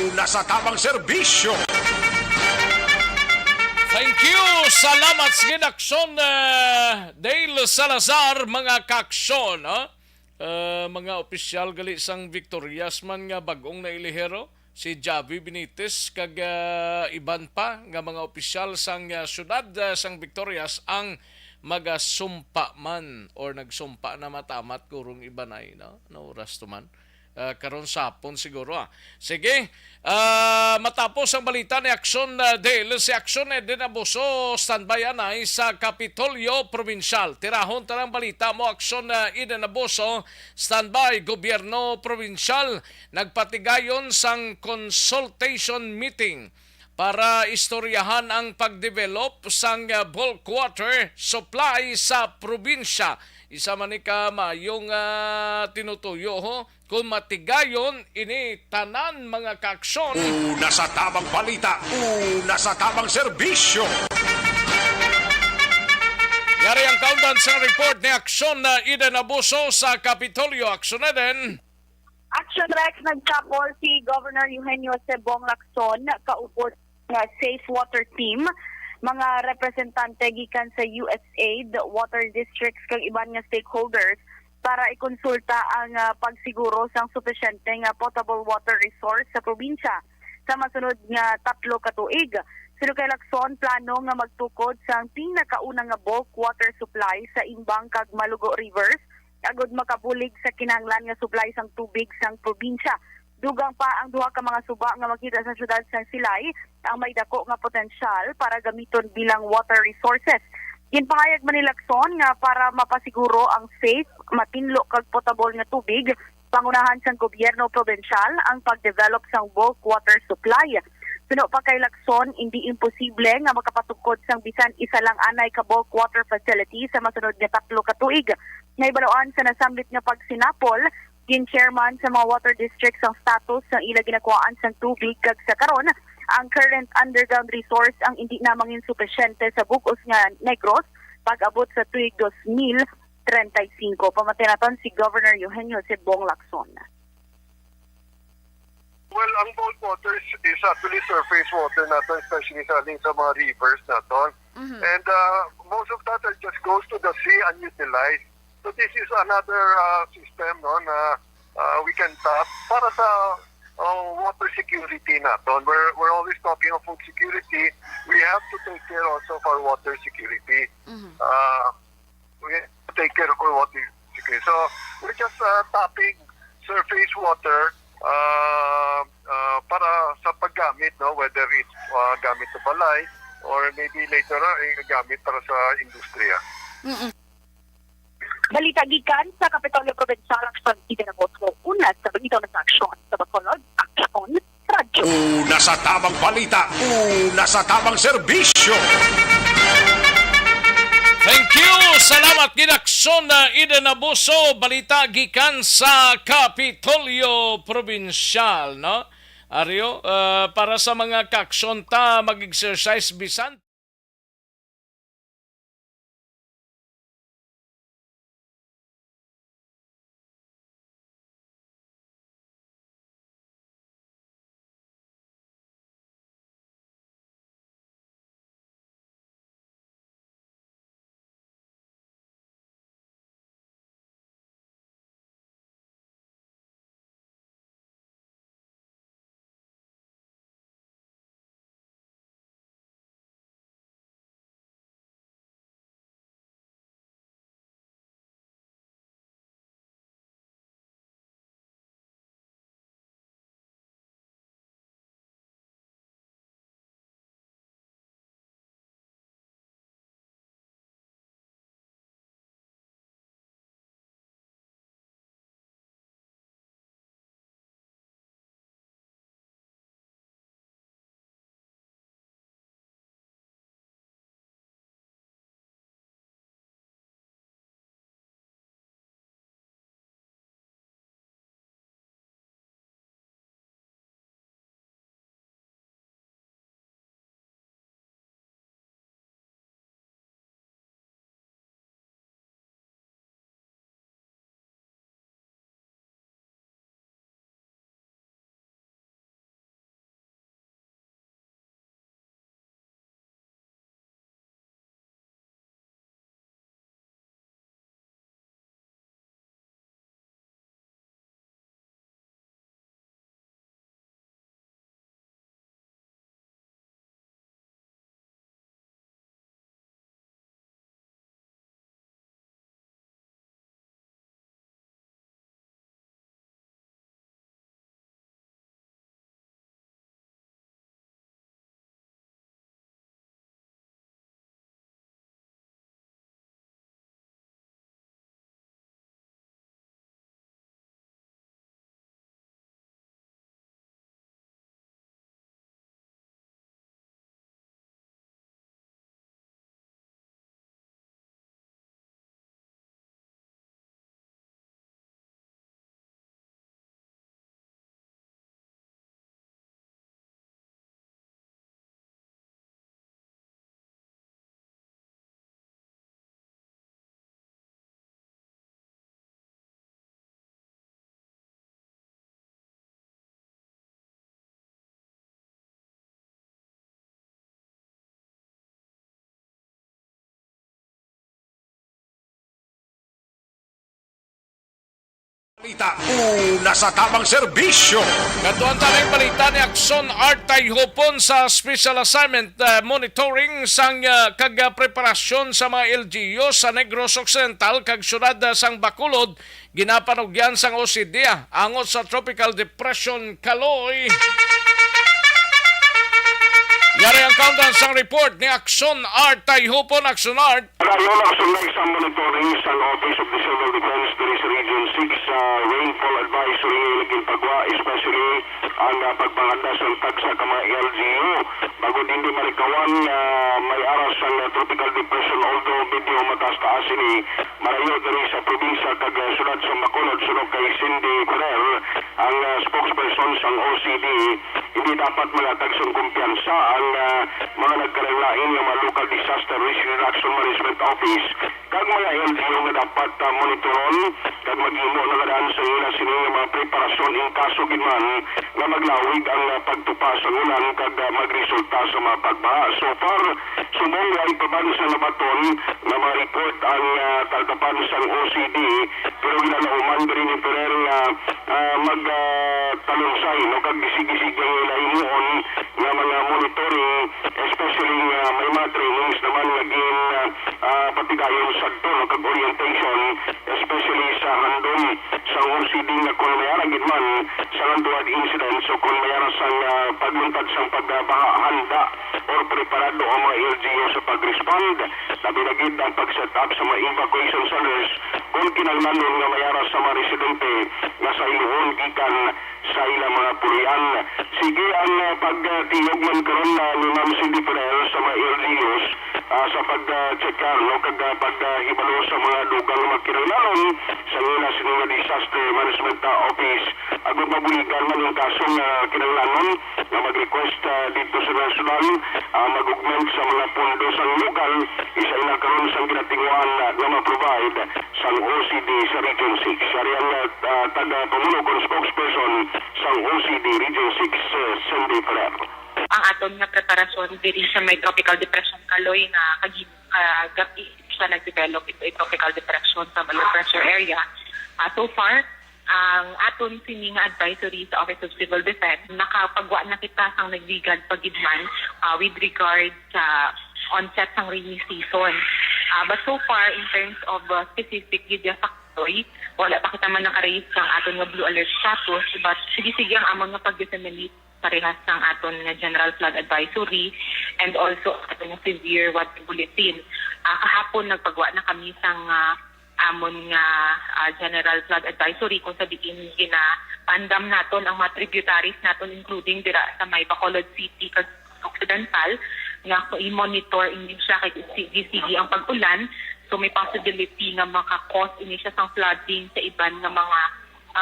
una sa tamang serbisyo.
Thank you! Salamat sa ginaksyon, Dale Salazar, mga kaksyon. Mga opisyal gali sang Victorias man nga bagong nailihero. Si Javi Benitez kag iban pa nga mga opisyal sang syudad sang Victorias ang magasumpa man or nagsumpa na matamat kurong ibanay no oras to man karon sapon siguro Sige, matapos ang balita ni Action Dale, si Action din Abuso standby anay sa Kapitolyo Provincial. Tirahon tarang balita mo Action Eden Abuso standby Gobyerno Provincial nagpatigayon sang consultation meeting para istoryahan ang pagdevelop sang bulk water supply sa probinsya. Isa man ka mayong tinutuyo kung matigayon ini tanan mga kaaksyon.
Una sa tamang balita, una sa tamang serbisyo.
Yari ang countdown sa report ni Action na Eden Abuso sa Kapitolyo. Action Eden.
Action Rex, nagkapol si Governor Eugenio Sebong Lacson kaupot nga Safe Water Team. Mga representante gikan sa USAID, water districts kag iban nga stakeholders para ikonsulta ang pagsiguro sang sufisyente nga potable water resource sa probinsya sa masunod nga 3 ka tuig. Sino kay Lacson plano nga magtukod sa pinakaunang nga bulk water supply sa imbang kag Malugo Rivers agud makabulig sa kinahanglan nga supply sang tubig sang probinsya. Dugang pa ang duha ka mga suba nga makita sa syudad sang Silay ang may dako nga potensyal para gamiton bilang water resources. Ginpahayag man ni Lacson nga para mapasiguro ang safe, matinlo kag potable nga tubig, pangunahan sang gobyerno probensyal ang pagdevelop sang bulk water supply. Suno pa kay Lacson, hindi imposible nga makapatukod sang bisan isa lang anay ka bulk water facility sa masunod nga 3 ka tuig. Nga ibaluan sa nasambit nga pagsinapol, gin-chairman sa mga water districts ang status ng ila ginakuhaan sang tubig kag sa karon ang current underground resource ang hindi na mangin supesyente sa bugos nga Negros pag-abot sa tuig 2035. Pamatinaton si Governor Eugenio Cebong Lacson.
Well, ang bulk water is actually surface water natin, especially sa mga rivers natin. And most of that just goes to the sea unutilized. So this is another system no, na we can tap para sa water security natin. We're always talking of food security. We have to take care also of our water security. We have to take care of our water security. So we're just tapping surface water para sa paggamit, no, whether it's gamit sa balay or maybe later gamit para sa industriya.
Balita gikan sa Kapitolyo Provincial ang pagkita ng Bosco. Una sa bagito ng aksyon sa Bacolod, Aksyon Radyo.
Una sa tamang balita, una sa tamang serbisyo.
Thank you! Salamat Ginakson na Eden Abuso, balita gikan sa Kapitolyo Provincial, no? Aryo, para sa mga kaksyon ta mag-exercise bisan
Balita una sa tamang serbisyo.
Katuan taning balita ni Akson Artay Hopon sa special assignment monitoring sang preparasyon sa mga LGU sa Negros Occidental kag syudad sang Bacolod ginapanugyan sang OCD angot sa Tropical Depression Kaloy. Yari ang countdown sang report ni Akson Artay Hopon. Akson Art.
Rayon Akson sa monitoring sa Office of the Civil Defense diri sa Region 6 rainfall advisory naging pagwa, especially ang pagpanganda sa tagsa ka mga LGU bago din di malikawan may aras ang tropical depression, although medyo mataas-taas ini marayo diri sa probinsya kag syudad sa Bacolod. Sunod kay Cindy Ferrer, ang spokesperson sang OCD, hindi dapat malatag sa kumpiyansa ang mga nagkalanglain ng mga local disaster risk reduction management office kag mga LGU nga dapat monitoron kag maghimo na kadaan sa ila sini mga preparasyon in kaso ginman nga maglawig ang pagtupa sa ulan kag magresulta sa mga pagbaha. So far, sumong ay pabansa na baton na ma-report ang tagapan sa OCD, pero ginalauman din ni Ferrer magtalunsay no kag gisig-gisig ang ilahimuon nga mga monitoring, especially may mga trainings naman naging patigayon sa no kag orientation, especially sa handom sa OCD nga kung may aragin man sa handuad incident. So kung may aras ang pagluntad sa pagbaha, handa or preparado ang mga LGU sa pag-respond, labi na gid ang pag-set up sa mga evacuation centers kung kinahanglan nga may aras sa mga residente nga sa iluhon gikan sa ilang mga pulian. Sige ang pagtiyog man karon ni Ma'am Cindy Ferrer sa mga LGUs sa pag-checkar no kag paghibalo sa mga lugar nga kinahanglan sa ila sini disaster management office agud mabuligan man yung kaso nga kinahanglan nga mag-request dito sa national mag-augment sa mga pondo sa lokal isa ila karon sa ginatinguan nga ma-provide sa OCD sa Region 6. Ari ang taga-pamuno kong spokesperson sa OCD Region 6, Cindy Ferrer.
Ang aton nga preparasyon diri sa may tropical depression Kaloy na gabi siya nag-develop ito tropical depression sa low pressure area. So far, ang aton sining advisory sa Office of Civil Defense nakapagwa na kita sang nagligad pagidman with regard sa onset sang rainy season. But so far, in terms of specific gidya sa Kaloy, wala pa kita man naka-raise sang aton nga blue alert status, but sige ang among nga pag-disseminate parehas ng aton nga general flood advisory and also aton nga severe water bulletin. Kahapon nagpagwa na kami sang amon nga general flood advisory kung sabihin ginapandam naton ang mga tributaries naton including dira sa may Bacolod City kag Occidental nga i-monitor ini siya kay sige ang pag-ulan. So may possibility nga maka-cause ini siya sang flooding sa iban nga mga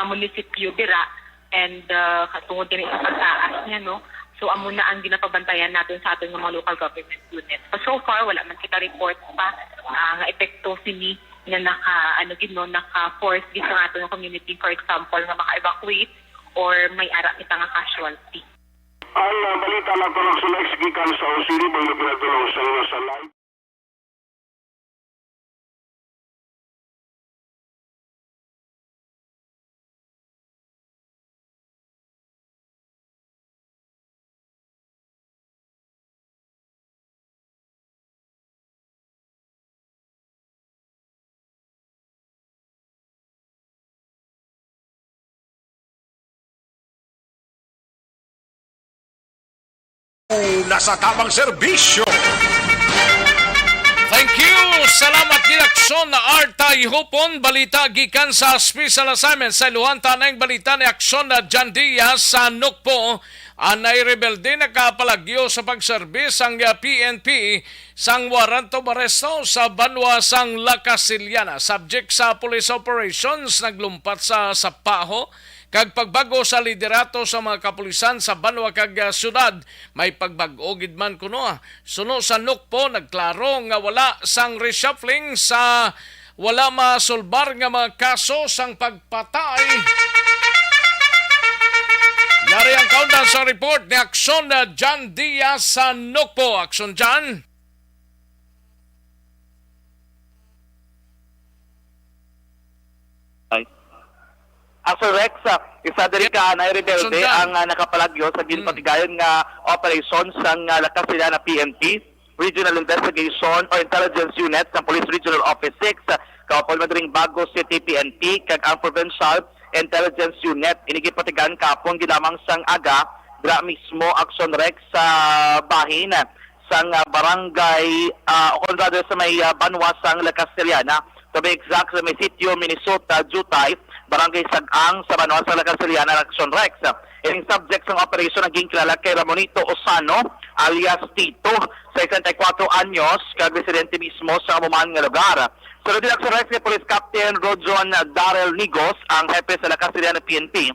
munisipyo dira. And katungod din sa pag-aas niya, no? So, amo na ang ginapabantayan natin sa ating mga local government units. But so far, wala man kita report pa nga epekto sini na naka-force din sa ating community, for example, nga maka-evacuate or may ara kita nga casualty.
Ang balita na ito lang sa next gikan sa OCD, bang pinatulong sa inyo sa live.
Nasa tamang serbisyo.
Thank you! Salamat din Akson Artay Hopon. Balita gikan sa special assignment sa iluhan tanang balita ni Akson na John Diaz sa Nukpo. Anay rebelde nakapalagyo sa pagserbis ang PNP sang warrant of arresto sa Banwa sang La Casiliana. Subject sa police operations, naglumpat sa Sapaho kag pagbago sa liderato sa mga kapulisan sa Banwa kag syudad. May pagbago gid man kuno. Suno sa Nukpo nagklaro nga wala sang reshuffling sa wala masulbar nga mga kaso sang pagpatay. Yari ang countdown sa report ni Akson John Diaz sa Nukpo. Akson John.
Action Rex, isa diri ka na rebelde ang nakapalagyo sa ginpatigayon nga operation sang lakas sila na PNP, Regional Investigation or Intelligence Unit sa Police Regional Office 6, kaupol madring Bago City PNP, kag ang Provincial Intelligence Unit. Inigipatigan kapon ginamang sang aga, dra mismo Action Rex sa bahin sang barangay, o kung rather sa may Banwa sang La Castellana, to be exact sa may sitio Minnesota, Jutay, Barangay Sagang sa Banwa sa La Castellana, Action Rex. Ining subject ng operation naging kilala kay Ramonito Osano alias Tito, 64 anyos, kag residente mismo sa kamumaan nga lugar. Sunod din Action Rex kay Police Captain Rojon Darrell Nigos, ang hepe sa La Castellana PNP.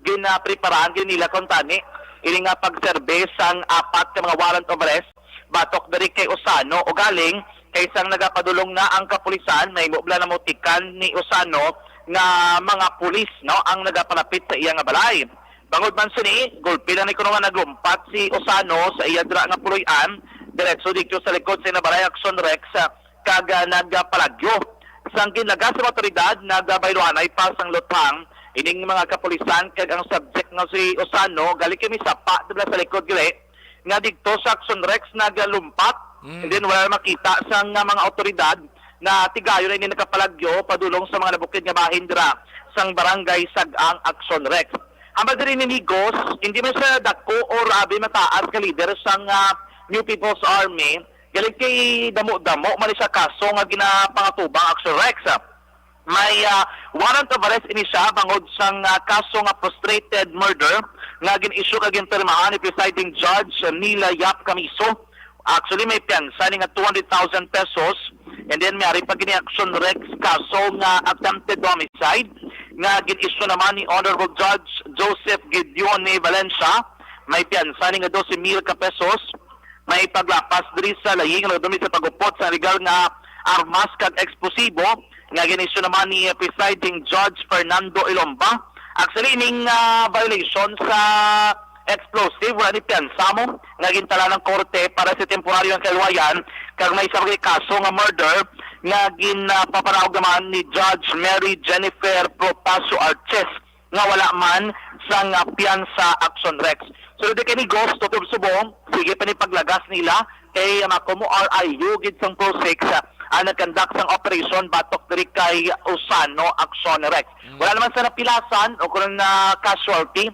Ginapreparahan nila kung tani, ining nga pagserbe sang apat ka mga warrant of arrest, batok dari kay Osano o galing kay isang nagapadulong na ang kapulisan na imubla na mutikan ni Osano nga mga pulis no ang nagapalapit sa iya nga balay. Bangod man sini, gulpi na ni kuno nga naglumpat si Osano sa iya dra nga puloy-an, diretso dito sa likod sa balay Action Rex kag nagapalagyo. Sang ginlagas sa otoridad nagabayloanay pa sang lutang ining mga kapulisan kag ang subject nga si Osano gali kami sapa dibla sa likod gali nga dito sa Action Rex nagalumpat. And then wala makita sang mga otoridad na tigayon ay nakapalagyo padulong sa mga nabukid nga bahin dira sang barangay Sagang Action Rex. Ang badiri ni Nigos, hindi man siya dako o rabi mataas ka leader sang New People's Army, galing kay damo-damo man siya kaso nga ginapangatubang Action Rex. May warrant of arrest ini siya bangod sang kaso nga frustrated murder nga gin-issue kag ginpirmahan ni presiding judge Nila Yap Camiso. Actually, may piyansa ni nga 200,000 pesos. And then, may pa gini Action Rex kaso nga attempted homicide nga gin-issue naman ni Honorable Judge Joseph Gideone Valencia. May piyansa ni nga 12,000 pesos. May paglapas diri sa laying nga dumi sa pagupot sa legal nga armas kag eksplosibo nga gin-issue naman ni presiding Judge Fernando Ilomba. Actually, ining violation sa explosive, wala ni piyansa mo nga gintala ng korte para sa temporaryo ang kalwayan kag may isang kaso nga murder nga ginpapanawag naman ni Judge Mary Jennifer Propacio Arches nga wala man sa piyansa Action Rex. So di kay ni Ghost tutob subong sige pa ni paglagas nila kay makomo RIU gid sang Pro 6 ang nagkandak sang operation batok diri kay Osano Action Rex. Wala naman sa napilasan o kung na casualty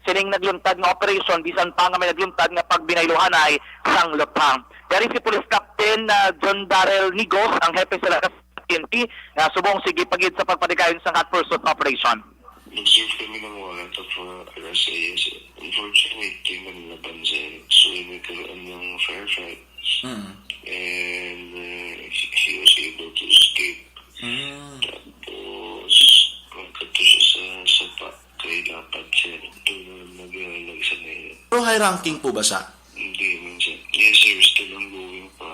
sining nagluntad nga operation bisan pa nga may nagluntad nga pagbinayluhan ay sang lutang. Dari si Police Captain John Darrell Nigos ang hepe sa lakas PNP nga subong sige pagid sa pagpatigayon sang hot pursuit operation.
Nag-serve kami ng warrant of arrest AS. Unfortunately, man napansin. So, may kalaan ng firefights. And he was able to escape. Tapos, pagkato siya sa sapa, kaya dapat siya doon nag-alagsan na yun.
Pero high ranking po ba siya?
Hindi, minsan. Yes, sir. Still ongoing pa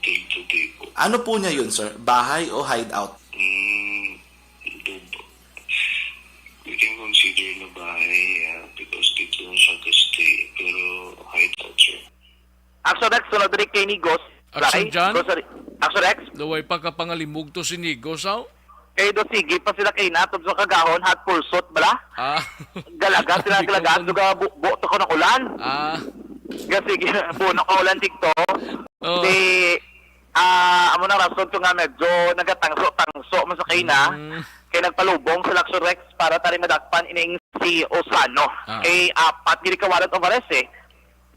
day to day po.
Ano po niya yun, sir? Bahay o hideout?
We can consider na bahay because dito lang siya ka-stay. Pero hideout, sir.
Action Rex, sunod rin kay Nigos.
Action John?
Action Rex?
Luway pa ka pangalimog to si Nigos, aw?
Kay do sige pa sila kay natod sa kagahon hot pursuit bala. Galaga sila galaga duga buo to ko na ulan. Kasi buo na ko ulan tikto. Di amo na rason to nga medyo nagatangso mo sa kay na. Kay nagpalubong sa Action Rex para tari madakpan ining si Osano. Kay apat diri ka warrant of arrest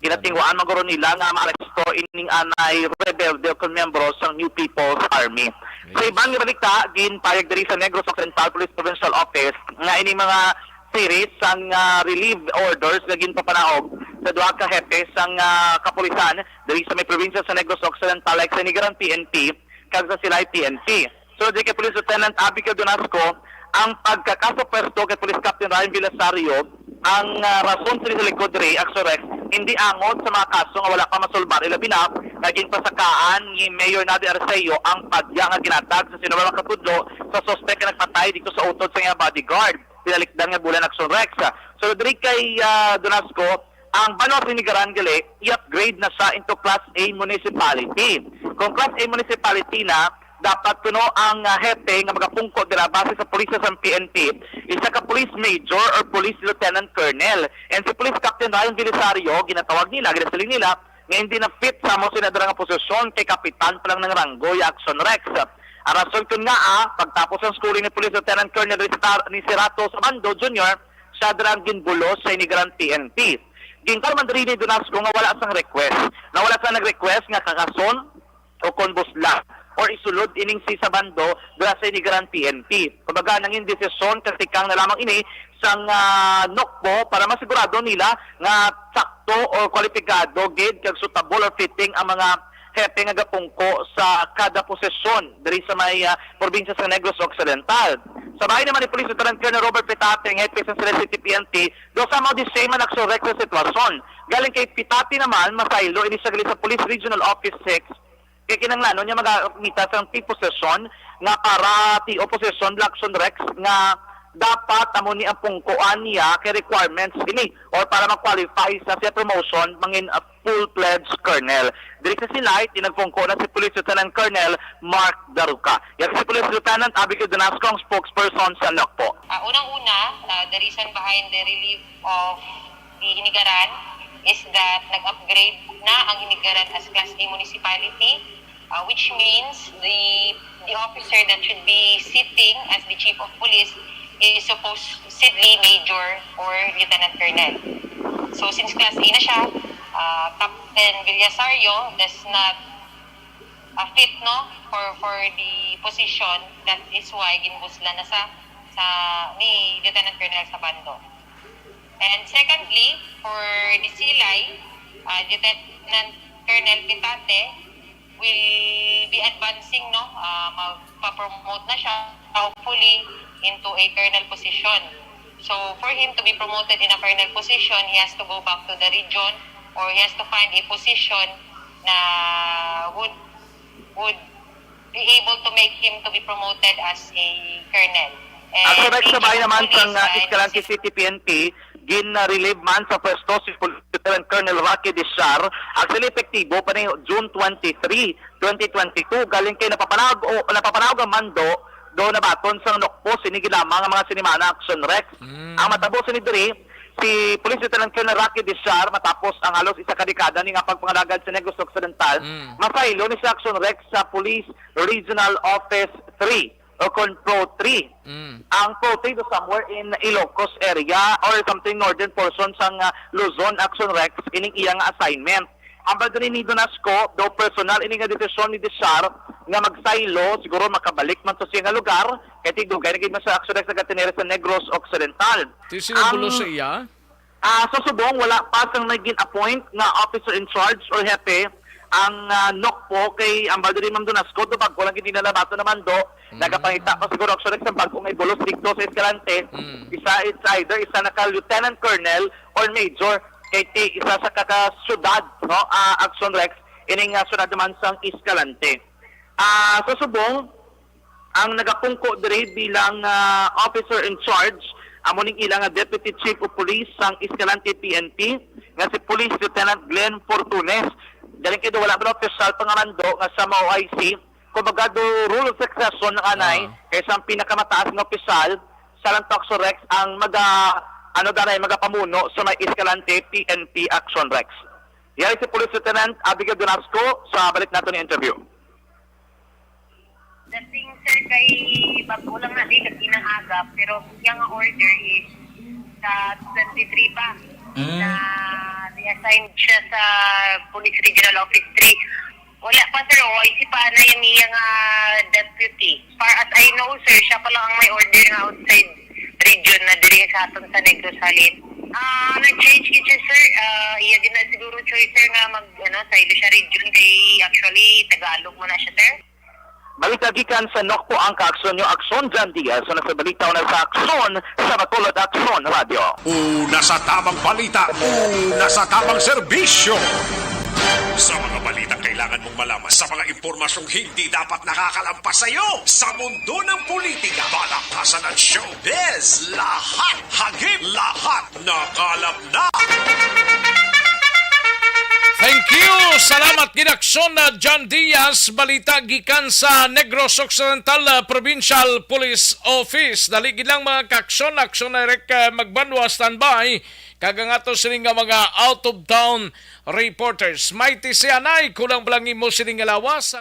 ginatingwaan maguro nila nga maaresto ining anay rebelde kung miyembro sa New People's Army. Sa ibang ibalikta, ginpayag diri sa Negros Occidental Police Provincial Office nga ining mga series sang relief orders na ginpapanahog sa duha ka hepe sang kapulisan diri sa may probinsya sa Negros Occidental like sa Nigaran PNP kag sa Silay PNP. So di kay Police Lieutenant Abigail Donasco ang pagkakaso pwesto kay Police Captain Ryan Villasario ang rason sa likod diri Action Rex hindi angon sa mga kaso nga wala pa masulbar ilabi na naging pasakaan ni Mayor Nadia Arceo ang padya nga ginatag sa sinumang katudlo sa suspect na nagpatay dito sa utod sa nga bodyguard pinalikdan nga bulan Action Rex. So diri kay Donasco ang Banwa Sinigaran gali i-upgrade na siya into Class A municipality. Kung Class A municipality na dapat kuno ang hepe nga magapungko dira base sa pulisya sa PNP isa ka police major or police lieutenant colonel. And si Police Captain Ryan Belisario ginatawag nila, ginasiling nila nga hindi na fit sa mo sinadra nga posisyon kay kapitan pa lang ng ranggo ya Action Rex. Ang rason kun nga pagtapos ang schooling ni Police Lieutenant Colonel ni Serato Sabando Jr., siya drang ginbulos sa inigrang PNP. Ginkalman diri ni Donasco nga wala sang request. Na wala sang nag-request nga kakason o konbusla or isulod ining si Sabando dira sa inigrang PNP. Kumbaga nangin desisyon katikang na lamang ini sang nokpo para masigurado nila nga sakto o kwalipikado gid kag suitable or fitting ang mga hepe nga gapungko sa kada posisyon diri sa may probinsya sa Negros Occidental. Sa bahay naman ni Police Lieutenant Colonel Robert Pitate, hepe sa Ceres City PNP, do sa mga the same ang nagsurek sa sitwasyon. Galing kay Pitate naman, masaylo, ini sa Police Regional Office 6, kaya kinanglanon niya magamita sa posisyon nga para ti opposition Action Rex nga dapat amo ni ang pungkuan niya kay requirements ini or para mag-qualify sa siya promotion mangin a full-fledged colonel. Diri sa sila, tinagpungko na si Police Lieutenant Colonel Mark Daruca. Yan si Police Lieutenant Abigail Donasco, ang spokesperson sa NOCPO.
Unang-una, the reason behind the relief of the Hinigaran is that nag-upgrade na ang Hinigaran as Class A municipality, which means the officer that should be sitting as the Chief of Police is supposedly Major or Lieutenant Colonel. So since Class A na siya, Captain Villasario does not fit for the position. That is why ginbusla na sa ni Lieutenant Colonel Sabando. And secondly, for the Silay, Lieutenant Colonel Pitate will be advancing, magpa-promote na siya, hopefully, into a colonel position. So, for him to be promoted in a colonel position, he has to go back to the region or he has to find a position na would be able to make him to be promoted as a colonel.
At correct sabay naman sa Escalante City PNP, gin-relieve man sa pwesto si Lieutenant Colonel Rocky Dishar. Actually, epektibo pa ni June 23, 2022. Galing kay napapanawag ang mando do na baton sang nokpo sinigi lamang ang mga sinimana Action Rex. Ang matabo ni diri si Police Lieutenant Colonel Rocky Dishar matapos ang halos isa ka dekada ni nga pagpangalagad sa Negros Occidental, mafaylo ni sa Action Rex sa Police Regional Office 3 o Pro 3. Ang Pro 3 do somewhere in Ilocos area or something northern portion sang Luzon Action Rex ining iyang assignment. Ang badri ni Donasco, do personal ini nga desisyon ni Dishar nga magsaylo, siguro makabalik man sa siya nga lugar, kaya tigdugay na man sa Action Rex na gatinere sa Negros Occidental.
Di sinabulo sa iya?
Sa subong, wala pa sang naging appoint nga officer in charge or hepe ang NOCPO kay ang badri Ma'am Donasco, do pag walang hindi nalabato naman do, nagapangita pa siguro Action Rex ang bagong may bulos dito sa Escalante, it's either isa naka-lieutenant colonel or major, kay isa sa kakasyudad, Action Rex, ining syudad naman sang Escalante. Sa subong, ang nagapungko diri bilang officer in charge, amuning ilang Deputy Chief of Police sang Escalante PNP, nga si Police Lieutenant Glenn Fortunes. Galing kayo wala ba official pangamando nga sa MOIC, kumbaga do rule of succession ng anay, kaysa ang pinakamataas ng opisyal sa Action Rex ang magapamuno sa may Escalante PNP Action Rex. Yan si Police Lieutenant Abigail Donasco sa balik nato ni interview.
Dating sir kay bago lang na di kaginang agap pero yung order is sa 23 pa na di-assign siya sa Police Regional Office 3. Wala pa sir, OIC pa na yung iyang deputy. Far as I know sir, siya pa lang ang may order ng outside region na diri sa aton sa Negros Halin. Nag-change siya sir, iya din na siguro choice sir nga sa ilo siya region kay actually Tagalog mo na siya sir.
Balitagikan sa NOCPO ang kaaksyon nyo, Aksyon Jan Diaz, na sa balita na sa Aksyon sa Bacolod Aksyon Radio.
Una sa tamang balita, una sa tamang serbisyo. Sa mga balita kailangan mong malaman, sa mga impormasyong hindi dapat nakakalampas sa iyo, sa mundo ng politika, balakasan at showbiz, lahat hagip, lahat nakalap na.
Thank you. Salamat ginaksyon na John Diaz, balita gikan sa Negros Occidental Provincial Police Office. Daligid lang mga kaksyon, aksyon na rek magbanwa standby. Kagangato sining nga mga out of town reporters. Mighty si Anay, kulang balangin mo sining nga lawas.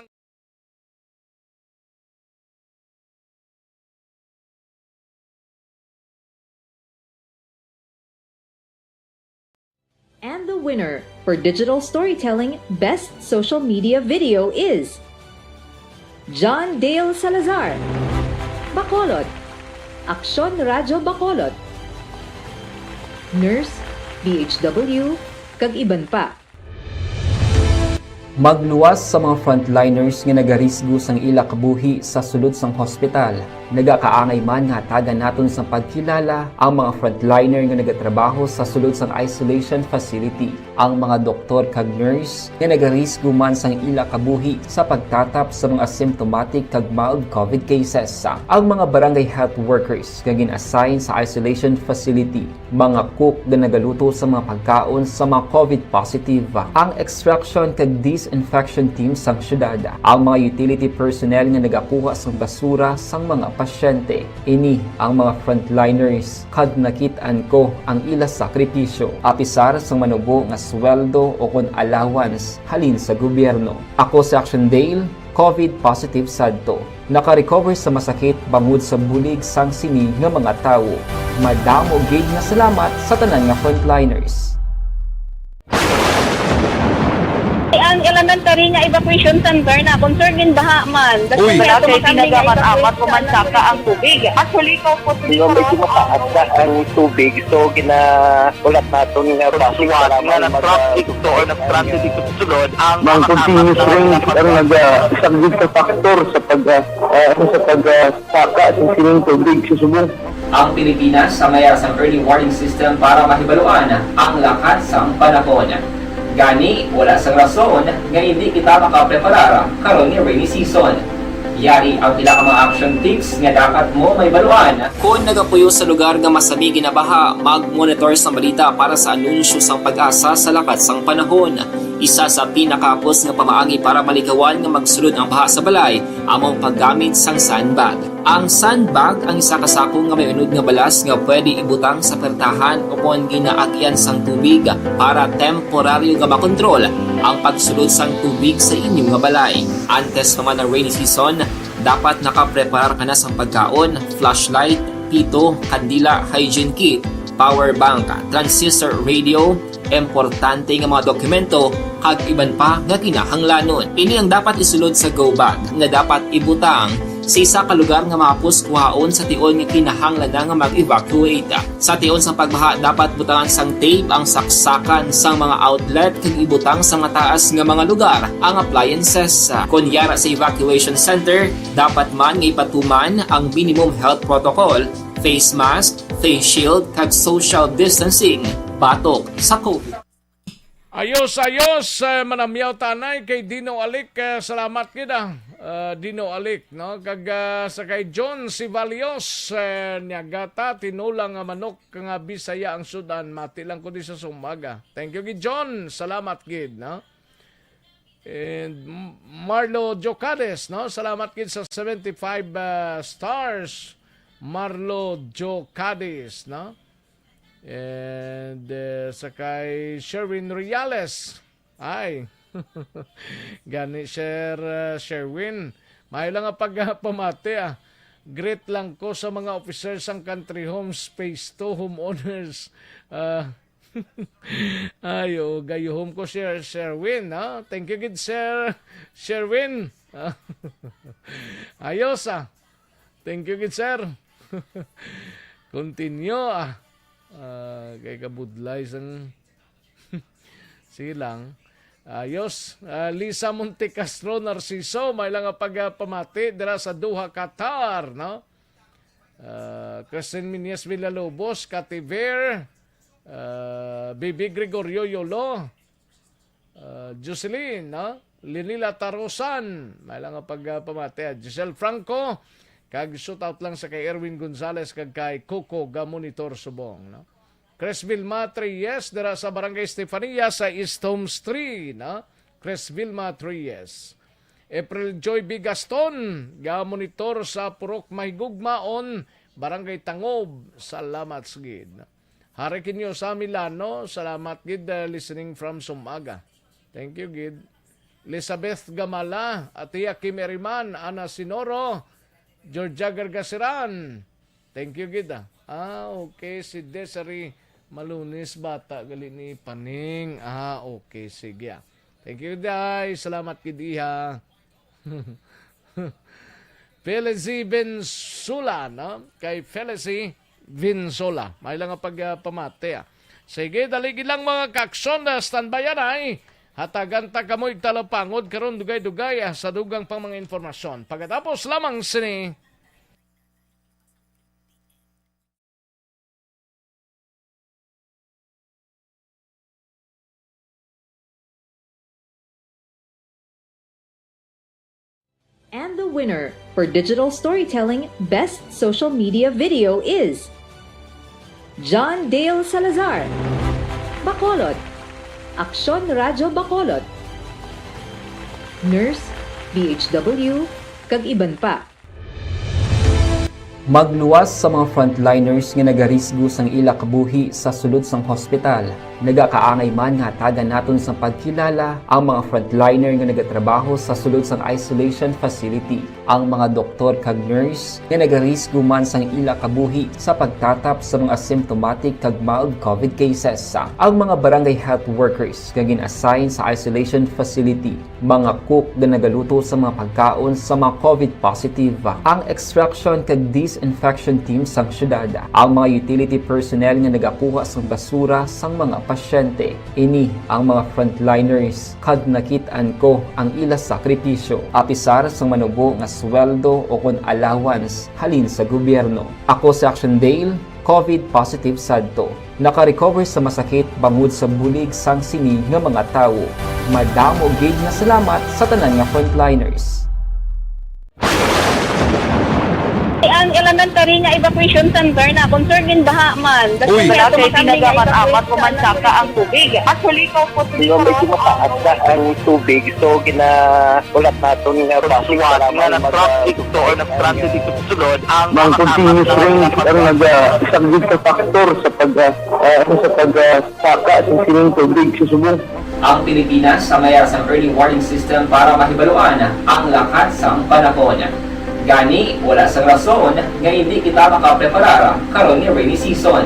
And the winner for Digital Storytelling Best Social Media Video is John Dale Salazar, Bacolod, Aksyon Radyo Bacolod, Nurse, DHW, kag iban pa.
Magluwas sa mga frontliners nga nagarisgo sang ila kabuhi sa sulod sang hospital. Nagakaangay man nga tagan naton sa pagkilala ang mga frontliner nga nagatrabaho sa sulod sang isolation facility. Ang mga doktor kag nurse nga nagarisgo man sang ila kabuhi sa pagtatap sa mga asymptomatic kag mild COVID cases. Ang mga barangay health workers nga gin-assign sa isolation facility, mga cook nga nagaluto sa mga pagkaon sa mga COVID positive, ang extraction kag disinfection team sang syudad, ang mga utility personnel nga nagakuha sang basura sang mga pasyente. Ini ang mga frontliners kag nakit-an ko ang ila sakripisyo apisar sang manubo nga sweldo o kon allowance halin sa gobyerno. Ako si Action Dale, COVID positive sadto. Naka-recover sa masakit bangod sa bulig sang sini nga mga tawo. Madamo gid nga salamat sa tanan nga frontliners.
Ang elementary nga evacuation center na concern din baha man.
Uy,
Kasi pinagamat-amat pumansaka ang tubig. Actually, ko po
Yung medyo mataas na ang tubig, so ginaulat natin nga pasiwala nga nag-traffic to or nag-transit dito sa sulod. Ang continuous range ang nag-isang sa factor sa pagsaka at sining tubig sa subong.
Ang Pilipinas sa mayroon sa early warning system para mahibaluan ang lakas ng panahon. Gani, wala sang rason nga hindi kita makapreparar karon ni rainy season. Yari ang pila ka mga action tips nga dapat mo may baluan. Kung nagapuyo sa lugar nga masabi ginabaha, mag-monitor sa balita para sa anunsyo sang pag-asa sa lakas sang panahon. Isa sa pinakapos nga pamaagi para malikawan nga magsulod ang baha sa balay, among paggamit sang sandbag. Ang sandbag ang isa kasako nga may unod nga balas nga pwede ibutang sa pertahan o kung ginaagyan sang tubig para temporaryo nga makontrol ang pagsulod sang tubig sa inyong nga balay. Antes naman ng rainy season, dapat nakapreparar ka na sang pagkaon, flashlight, pito, kandila, hygiene kit, power bank, transistor radio, importante nga mga dokumento kag iban pa nga kinahanglanon. Ini ang dapat isulod sa go bag nga dapat ibutang sa isa ka lugar nga mapus kuhaon sa tion nga kinahanglan nga mag-evacuate. Sa tion sa pagbaha dapat butangan sang tape ang saksakan sang mga outlet kag ibutang sa mataas nga mga lugar ang appliances. Kunyara sa evacuation center, dapat man nga ipatuman ang minimum health protocol, face mask, face shield kag social distancing batok sa COVID.
Ayos, manamyaw tanay kay Dino Alik. Salamat kita, Dino Alik. No? Kag sa kay John Sivalios, niyagata, tinulang nga manok nga Bisaya ang Sudan. Mati lang ko di sa sumaga. Thank you, John. Salamat, kid. No? And Marlo Jocades, no? Salamat, kid, sa 75 stars. Marlo Jocades, no? And sa kay Sherwin Riales. Ay, gani Sherwin. May lang nga pagpamati Great lang ko sa mga officers ng country home space to homeowners. Ayo, gayuhom ko Sherwin. Thank you, good sir Sherwin. Ayos Thank you, good sir. Continue kay kabudlay sang silang. Ayos. Lisa Monte Castro Narciso, may lang pagpamati dira sa Doha, Qatar, no? Kristen Minias Villalobos, Kativer, Bibi Gregorio Yolo, Jocelyn, no? Linila Tarosan, may lang pagpamati. Giselle Franco, kag shout out lang sa kay Erwin Gonzalez kag kay Coco ga Monitor Subong, no? Cresville Matriez dira sa Barangay Estefania sa East Homes 3, na Cresville Matriez. April Joy B. Gaston, ga-monitor sa Purok Mahigugmaon, Barangay Tangob. Salamat gid. Harikinyo sa Milano, salamat gid listening from Sumaga. Thank you gid. Elizabeth Gamala, Atiya Kimeriman, Ana Sinoro, Georgia Gargasiran. Thank you gid. Okay, si Desiree Malunis, bata gali ni Paning. Okay, sige. Thank you guys. Salamat gid iha. Felicie Vinsula, no? Kay Felicie Vinsula. May lang ang pagpamate. Sige, daligid lang mga kakson na standby ay. Hataganta kamoy talapangod karon dugay-dugay sa dugang pang mga informasyon. Pagkatapos lamang sini.
And the winner for Digital Storytelling Best Social Media Video is John Dale Salazar, Bacolod, Aksyon Radyo Bacolod, Nurse, BHW, kag iban pa.
Magluwas sa mga frontliners nga nagarisgo sang ila kabuhi sa sulod sang hospital. Nagakaangay man nga tagan naton sa pagkilala ang mga frontliner nga nagatrabaho sa sulod sang isolation facility. Ang mga doktor kag nurse nga nagarisgo man sang ila kabuhi sa pagtatap sa mga asymptomatic kag mild COVID cases. Ang mga barangay health workers nga gin-assign sa isolation facility, mga cook nga nagaluto sa mga pagkaon sa mga COVID positive, ang extraction kag disinfection team sang syudad, ang mga utility personnel nga nagakuha sang basura sang mga pasyente. Ini ang mga frontliners kag nakit-an ko ang ila sakripisyo apisar sang manubo nga sweldo o kun allowance halin sa gobyerno. Ako si Action Dale, COVID positive sadto. Naka-recover sa masakit bangod sa bulig sang sini nga mga tawo. Madamo gid nga salamat sa tanan nga frontliners.
Ang elementary nga evacuation center na concern din baha man.
Uy,
Kasi pinagamat-amat pumansaka ang tubig. Actually, ko po
Yung medyo mataas na ang tubig, so ginaulat natin nga pasiwat nga na-traffic to or na-transit dito sa sulod. Ang continuous range ang nag-isang sa factor sa pagsaka sa sining tubig sa subong.
Ang Pilipinas sa mayroon sa early warning system para mahibaluan ang lakas sang panahon. Gani, wala sang rason nga hindi kita makapreparara karon ni rainy season.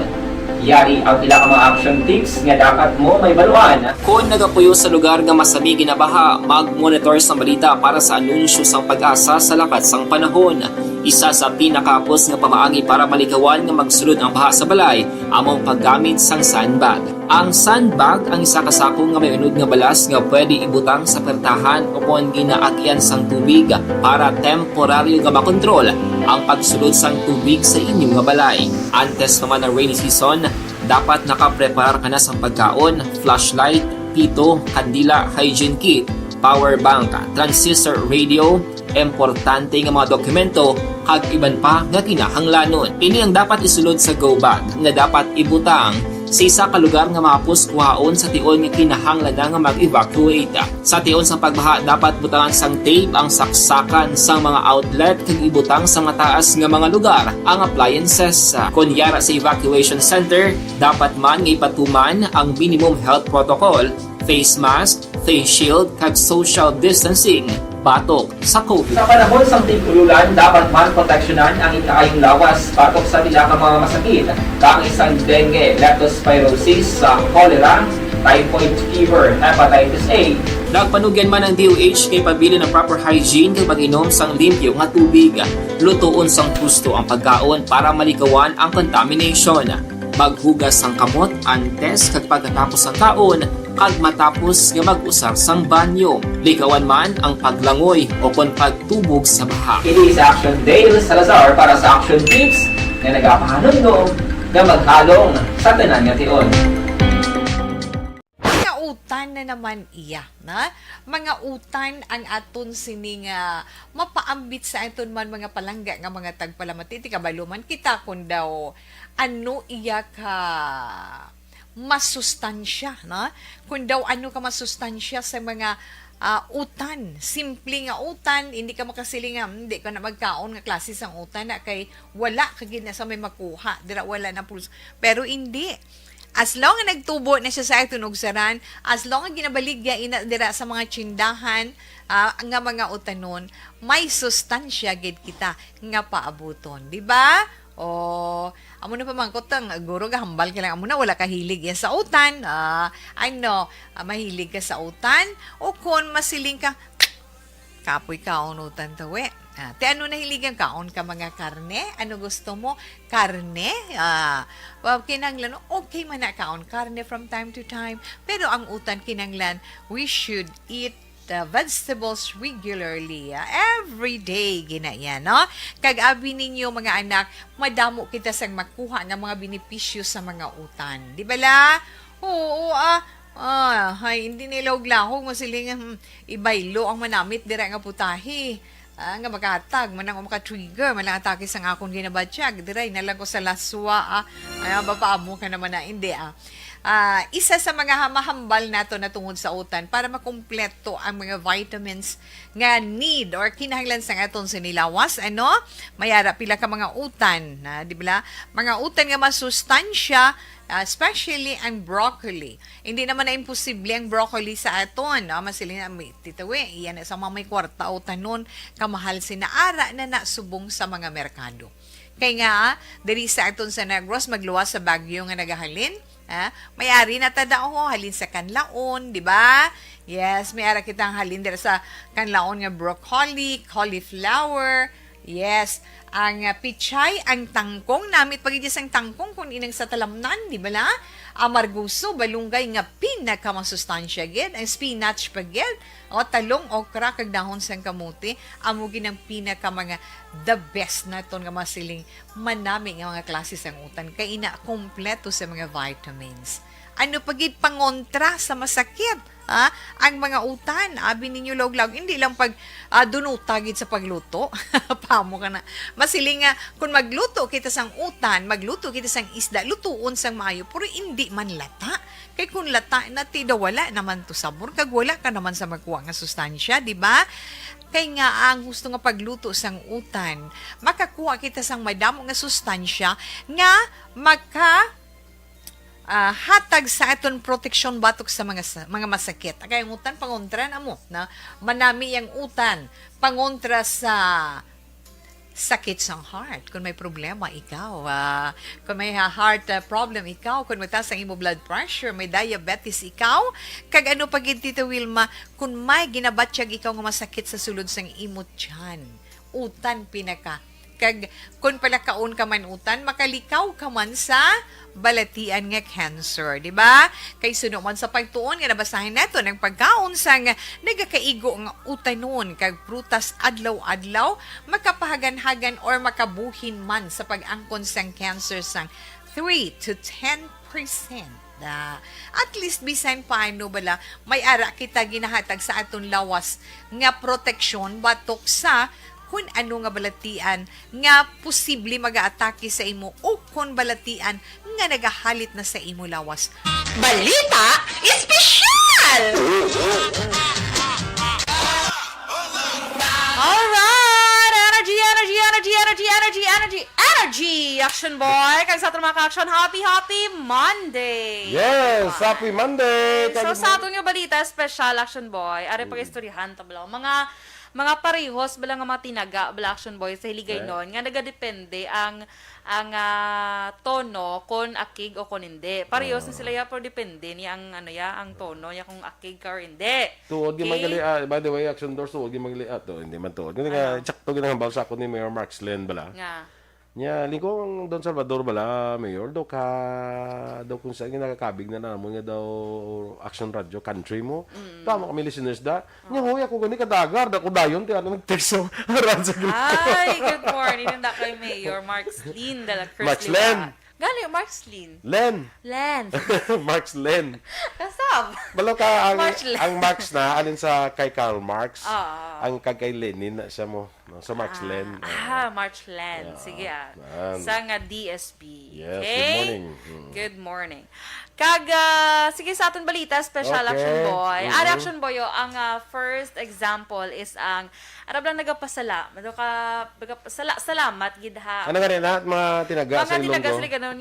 Yari ang pila ka mga action tips nga dapat mo may baluan. Kung nagapuyo sa lugar nga masabi ginabaha, mag-monitor sa balita para sa anunsyo sang pag-asa sa lakas sang panahon. Isa sa pinakapos nga pamaagi para malikawan nga magsulod ang baha sa balay, among paggamit sang sandbag. Ang sandbag ang isa kasako nga may unod nga balas nga pwede ibutang sa pertahan o kung ginaagyan sang tubig para temporaryo nga makontrol ang pagsulod sang tubig sa inyong nga balay. Antes naman ng rainy season, dapat nakapreparar ka na sang pagkaon, flashlight, pito, kandila, hygiene kit, power bank, transistor radio, importante nga mga dokumento kag iban pa nga kinahanglanon. Ini ang dapat isulod sa go bag nga dapat ibutang sa isa ka lugar nga mapos kuhaon sa tion nga kinahanglan nga mag-evacuate. Sa tion sa pagbaha dapat butangan sang tape ang saksakan sang mga outlet kag ibutang sa mataas nga mga lugar ang appliances. Kunyara sa evacuation center, dapat man nga ipatuman ang minimum health protocol, face mask, face shield kag social distancing. Batok sa COVID. Sa panahon sa tigululan, dapat man proteksyonan ang ikaayong lawas batok sa pila ka mga masakit. Kang isang dengue, leptospirosis, cholera, typhoid fever, hepatitis A. Nagpanugyan man ang DOH kay pabili ng proper hygiene kay pag-inom sang limpyo nga tubig. Lutuon sang gusto ang pagkaon para malikawan ang contamination. Maghugas sang kamot antes kag pagkatapos ang kaon kag matapos nga mag-usar sang banyo. Likawan man ang paglangoy o kon pagtubog sa baha. It is Action Dale Salazar para sa Action Tips na nagapahanong nga maghalong sa tanan nga tion.
Kautan utan na naman iya, na? Mga utan ang aton sining mapaambit sa aton man mga palangga nga mga tagpalamati, kabaluman kita kung daw ano iya ka masustansya, na? Kung daw ano ka masustansya sa mga utan, simple nga utan, hindi ka makasiling hindi ka na magkaon nga klase sang utan na kay wala ka gina sa may makuha, dira wala na pulos. Pero hindi. As long nga nagtubo na siya sa itunog saran, as long nga ginabaligya ina dira sa mga tsindahan, nga mga utanon, may sustansya gid kita nga paabuton, di ba? O, amo na pamangkot ang guro hambal ka lang, amo na wala ka hilig yan sa utan, mahilig ka sa utan, o kung masiling ka, kapoy kaon utan tawe. Te ano nahiligan kaon ka mga karne? Ano gusto mo? Karne? Kinanglan, okay man na kaon karne from time to time. Pero ang utan kinanglan, we should eat vegetables regularly. Every day, ginaya, no? Kag-abi ninyo mga anak, madamo kita sang makuha ng mga benepisyo sa mga utan. Di ba la? Oo, hindi nilawag-lahog, masiling ibaylo ang manamit, dira nga putahi. Nga makatag, manang maka-trigger, manang atake sang akong ginabatsyag, diray, nalang ko sa laswa, bapaamo ka naman na, hindi, isa sa mga mahambal nato na tungod sa utan para makumpleto ang mga vitamins nga need or kinahanglan sa aton sinilawas, mayara pila ka mga utan, di ba? Mga utan nga masustansya, especially ang broccoli. Hindi naman na imposible ang broccoli sa aton. Masilin na titawi, iyan sa mga may kwarta o tanon, kamahal sinaara na subong sa mga merkado. Kaya nga, diri sa aton sa Negros, magluwas sa Bagyo nga nagahalin, may-ari na tadao halin sa kanlaon, di ba? Yes, may-ari kitang halin dira sa kanlaon nga broccoli, cauliflower, yes, ang pichay, ang tangkong, namit pagigis ang tangkong kung inang sa talamnan, di ba la? Amarguso, balunggay nga pinakamasustansya gid, ang spinach pagid, o talong, okra, kag dahon sang kamuti, amugin ang pinaka mga the best na ito nga masiling manami nga mga klase sang utan, kay ina kompleto sa mga vitamins. Ano pagid pangontra sa masakit? Ang mga utan, abi ninyo log-log, hindi lang pag dunutagid sa pagluto. Pamo ka na. Masiling nga, kung magluto kita sang utan, magluto kita sang isda, lutuon sang maayo, pero hindi man lata. Kay kung lata na tida, wala naman to sabor, kag wala ka naman sa magkuha nga sustansya, di ba? Kay nga ang gusto nga pagluto sang utan, makakuha kita sang madamo nga sustansya nga hatag sa aton proteksyon batok sa mga masakit. Kaya ang utan, pangontra na mo, na manami ang utan, pangontra sa sakit sang heart. Kung may problema, ikaw. Kung may heart problem, ikaw. Kung mataas ang imo blood pressure, may diabetes, ikaw. Kag ano pag Tita Wilma, kung may ginabatsyag ikaw nga masakit sa sulod sang imo tiyan, utan pinaka. Kag kung pala kaon ka man utan, makalikaw ka man sa balatian nga cancer, di ba? Kay suno man sa pagtuon nga nabasahin nato ng pagkaon sang nagakaigo nga utanon kag prutas adlaw-adlaw, makapahagan-hagan or makabuhin man sa pag-angkon sang cancer sang 3 to 10%. At least bisan paano bala, may ara kita ginahatag sa aton lawas nga proteksyon batok sa kung ano nga balatian nga posible mag-aatake sa imo o kung balatian nga nagahalit na sa imo lawas. Balita Espesyal! Alright! Energy! Action boy! Kag sa aton mga ka-action, happy Monday!
Yes! Happy Monday!
So sa aton nga balita, special action boy, are pag-istoryahan tablaw. Mga parehos bala nga mga tinaga bala action boy sa hiligay noon nga nagadepende ang tono kon akig o kon hindi. Parehos na sila ya pero depende ni ang ang tono ya kung akig ka or hindi.
Tuod gi magali by the way action doors tuod gi magali hindi man tuod. Kundi nga sakto gi nang balsa ko ni Mayor Mark Slen bala. Nga. Nya lingkong Don Salvador bala mayor do kung sa nakakabig na namon nga daw Action Radio country mo. Tama kami listeners da. Nya hoy ako gani kadagar da ko dayon ti ano nagtext aran sa grupo.
Hi, good morning nanda kay Mayor Mark Slen dala
Mark Slen.
Gali Mark Slen.
Len.
Len.
Mark Slen.
Kasa love.
Balo ka
Much love.
ang Marx na alin sa kay Karl Marx.
Oo.
Ang kay Lenin na siya mo. No? Sa Marx Len.
March Land. Sige
man.
Sa nga DSB.
Yes,
Okay?
good morning.
Good morning. Sige sa aton balita, special
Okay.
action boy.
Mhm.
Ari action boy, ang first example is ang arab lang nagapasalamat. Salamat gid ha.
Ano nga rin lahat mga tinaga sa
Mga tinaga
Ilonggo?
sila ganun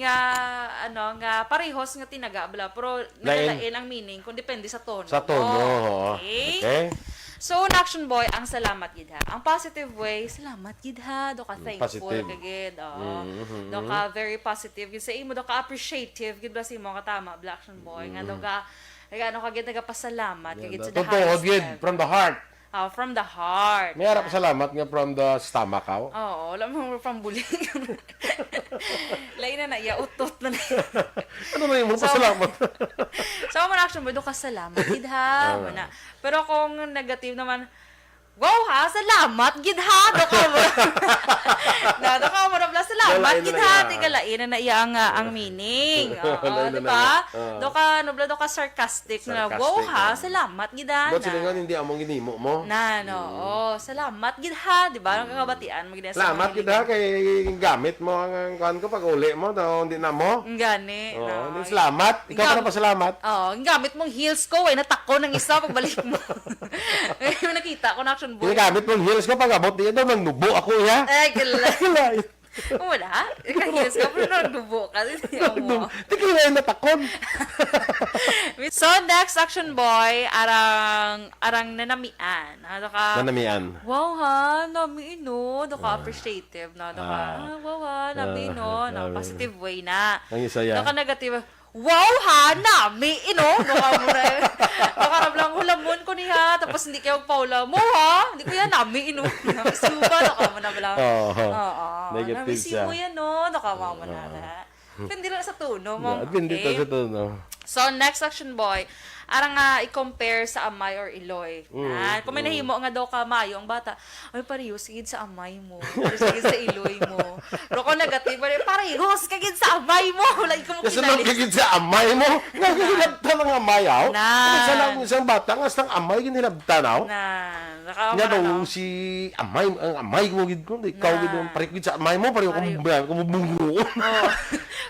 nga parehos nga tinaga bla pero nagalain ang meaning kung depende sa tono.
Sa tono. Oo.
Okay?
Okay.
So, an action boy, ang salamat gid ha. Ang positive way, salamat gid ha. Do ka thankful
Positive.
ka gid.
Mhm.
Do ka very positive. Gid sa imo, do ka appreciative. Gid ba sa imo katama, black action boy. Nga do ka, ano ka gid nagapasalamat. Ka gid sa the
Totoo,
highest
gid.
level.
From the heart.
From the heart.
May harap salamat nga from the stomach, aw.
Oo, alam mo from buling. Lain na iya utot na.
Ano na yung pasalamat?
So, man action boy, do ka salamat gid ha. Mana. Pero kung negative naman, wow ha, salamat gid ha. Do ka mo. Do ka mo na salamat gid ha. Tika lain na iya ang meaning. Oo, di ba? Do ka sarcastic na wow ha, salamat gid ha.
Ba't sila nga hindi among ginimo mo?
Salamat gid ha, di ba? Ang kakabatian mo gid sa.
Salamat kita kay gamit mo ang kuan ko pag uli mo daw hindi na mo.
Gani.
Hindi salamat. Ikaw pa na pasalamat.
Ang gamit mong heels ko ay natako ng isa pagbalik mo. Ngayon nakita ko na action boy.
Ginagamit mong heels ko pag abot diyan daw nang nubo ako ya.
Galay. Wala. Heels ko pero nagdubo ka.
Tigil na yung natakon.
So next action boy, arang nanamian.
Nanamian.
Wow ha, nami no. Do ka appreciative na. Do ka, wow ha, nami no. Positive way na.
Ang isa yan.
Do ka negative. Wow ha, nami ino. Do ka mo na. Do ka rablang hulamon ko niya. Tapos hindi kayo paula mo ha. Hindi ko yan nami ino. Suba, do ka mo na blang.
Negative
Nami
siya.
mo yan no. Do ka mo na. Hindi lang sa tuno mo.
Hindi sa tono.
So, next action boy, arang i-compare sa amay or iloy. Kung may nahimo nga daw ka mayo ang bata, ay parehos kagid sa amay mo. Parehos kagid sa iloy mo. Pero kung negative, parehos kagid sa amay mo. Wala ko mo
Kasi nang kagid sa amay mo, nga ginilabta ng amay aw. Isa lang isang bata nga sang amay ginilabta naw. Nga daw si amay, ang amay mo gid ko, ikaw gid ang parehos sa amay mo, pareho ko bubungo.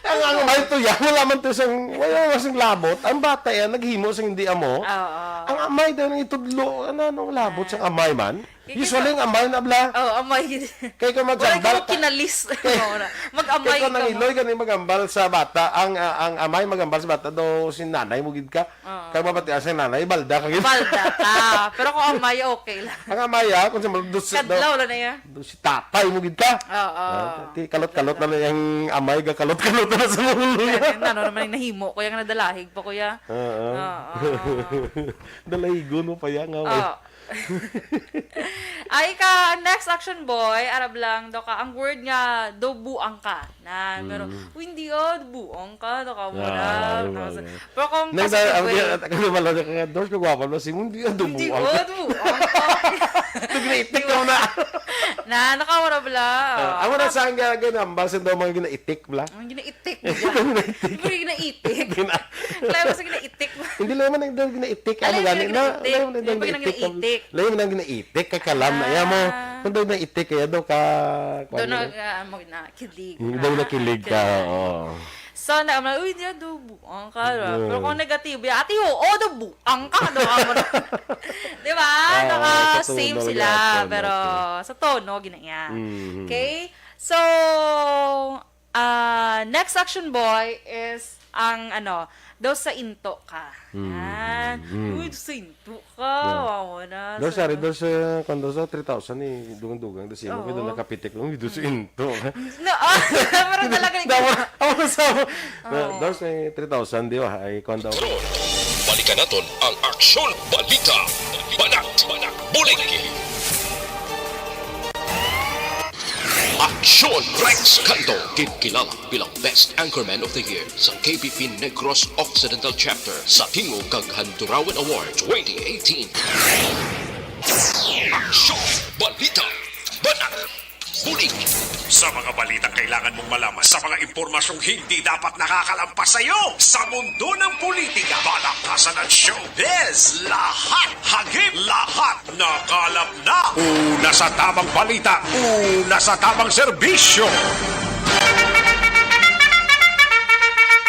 Ang amay to yan, wala man to wala sang labot. Ang bata yan, naghimo sa hindi amo. Ang amay daw nang itudlo, anong labot sa amay man? Usually, ang amay na bla.
Amay.
Kaya ka magsambal.
Wala ko kinalis. Mag-amay
ka. Kaya nang iloy ka magambal sa bata. Ang amay magambal sa bata daw si nanay mo gid ka. Kaya mapatiya sa nanay, balda ka gid.
Balda ka. Pero kung amay, okay lang.
Ang amay kung sa
kadlaw lang na yan.
Si tatay mo gid ka. Kalot-kalot na yung amay, kalot-kalot na sa mulo niya.
Ano naman yung nahimo ko, yung nadalahig pa ko ya.
Dalahigon mo pa yan.
Ay ka, next action boy, arab lang, do ka, ang word nga, do buang ka. Pero, hindi buang ka, do ka muna. Pero kung positive way.
Kaya malala ka, Dors, kagwapan mo, hindi do buang ka.
Hindi buang ka.
Nag-itik ka na.
Nakawara bala.
Ang na saan ka ginambal, sa daw mga ginaitik bala?
Ang ginaitik. Hindi mo ginaitik. Kaya mo sa ginaitik.
Hindi lang naman ang ginaitik. Ano gani na? Layo mo nang ginaitik. Kay kalam na. Yan mo. Kung daw na itik, kaya daw ka...
Doon na kilig.
Daw na kilig ka.
So, uy, diya, do buang ka. Pero kung negative, ati do buang ka. Di ba? Same sila. Pero sa tono, ginaya. Okay? So, next action boy is ang daw sa into ka. Uy, sa into ka. Wow na.
Doon sa 3,000 ni dugang-dugang. Doon siya mo doon nakapitik lang. Doon sa into.
Parang talaga ni
Doon sa 3,000 di ba? Ay kondo.
Balikan natin ang Aksyon Balita. Banat, bulig. Aksyon Rex Canto, kilala bilang Best Anchorman of the Year sa KPP Negros Occidental Chapter sa Tingog kag Handurawan Award 2018. Aksyon Balita, Banat, bulig.
Sa mga balitang kailangan mong malaman, sa mga impormasyong hindi dapat nakakalampas sa iyo, sa mundo ng politika, balakasan at Marquez. Lahat hagip, lahat nakalap na. Una sa tamang balita, una sa tamang serbisyo.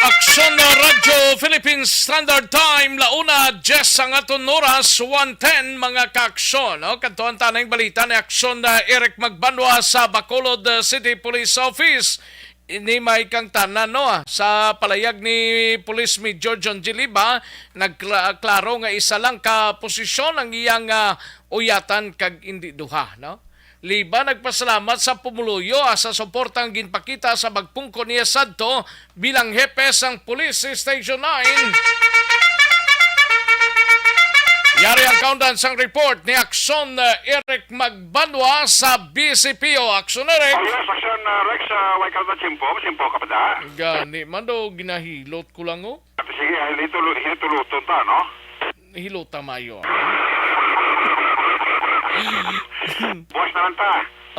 Aksyon na Radyo Philippines Standard Time, launa, 10 ang aton oras, 1:10 mga kaaksyon. No? Kantuan tanang balita ni aksyon na Eric Magbanwa sa Bacolod City Police Office. Ini may kang tanan no, sa palayag ni Police Major John Giliba, nagklaro nga isa lang ka posisyon ang iyang uyatan kag indi duha. No? Liba nagpasalamat sa pumuluyo sa suportang ginpakita sa bagpungko niya sadto bilang hepe sang Police Station 9. Yari ang countdown sang report ni Akson Eric Magbanwa sa BCPO. Akson Eric.
Oh yes, Akson Rex, Waikal na Simpo ka pa da?
Gani, man daw ginahilot ko lang o.
Sige, hilutuluton ta, no?
Hilota mayo.
Buwas na lang ta.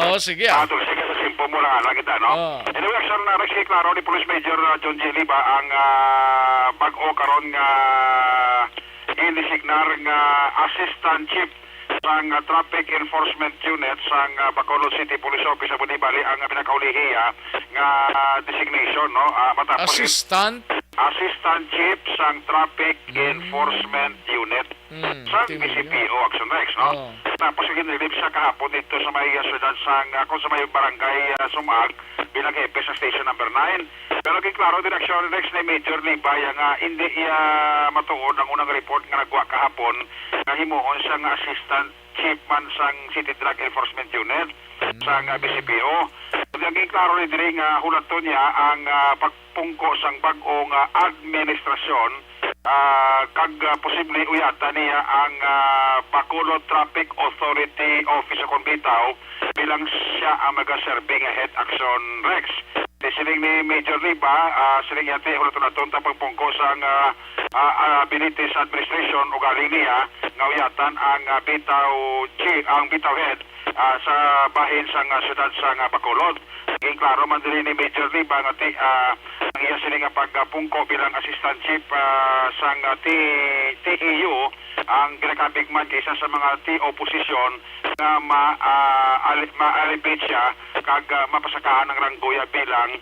Oo, sige.
Sige sa Simpo mo lang kita, no? Anyway, Akson Rex, klaro ni Police Major John Giliba ang bag-o karon nga inisignar nga Assistant Chief sang Traffic Enforcement Unit sang Bacolod City Police Office sa Bunibali ang pinakaulihiya nga designation, no? Matapos Assistant Chief sang Traffic Enforcement Unit sang BCPO Action Rex, no? Tapos ginilip siya kahapon dito sa may syudad sang kung sa may barangay Sumag bilang hepe sa station number 9. Pero klaro din Action Rex ni Major Libay nga hindi matuod ang unang report nga nagwa kahapon nga himuon siya nga Assistant Chief man sang City Drug Enforcement Unit sang BCPO. Naging klaro ni diri nga hulaton niya ang pagpungko sang bag-ong administrasyon kag posible uyata niya ang Bacolod Traffic Authority Office sa Bitaw bilang siya ang magaserve nga head Action Rex. Siling ni Major Liba, siling yate hulaton naton ta pagpungko sang Abilities Administration o galing niya nga uyatan ang Bitaw head sa bahin sang syudad sang Bacolod. Ngayong klaro man din ni Major Liba nga ang iya sila nga pagpungko bilang Assistant Chief sang TEU ang ginakabig man kaysa sa mga T-opposition na ma-elevate siya kag mapasakahan ng ranggoya bilang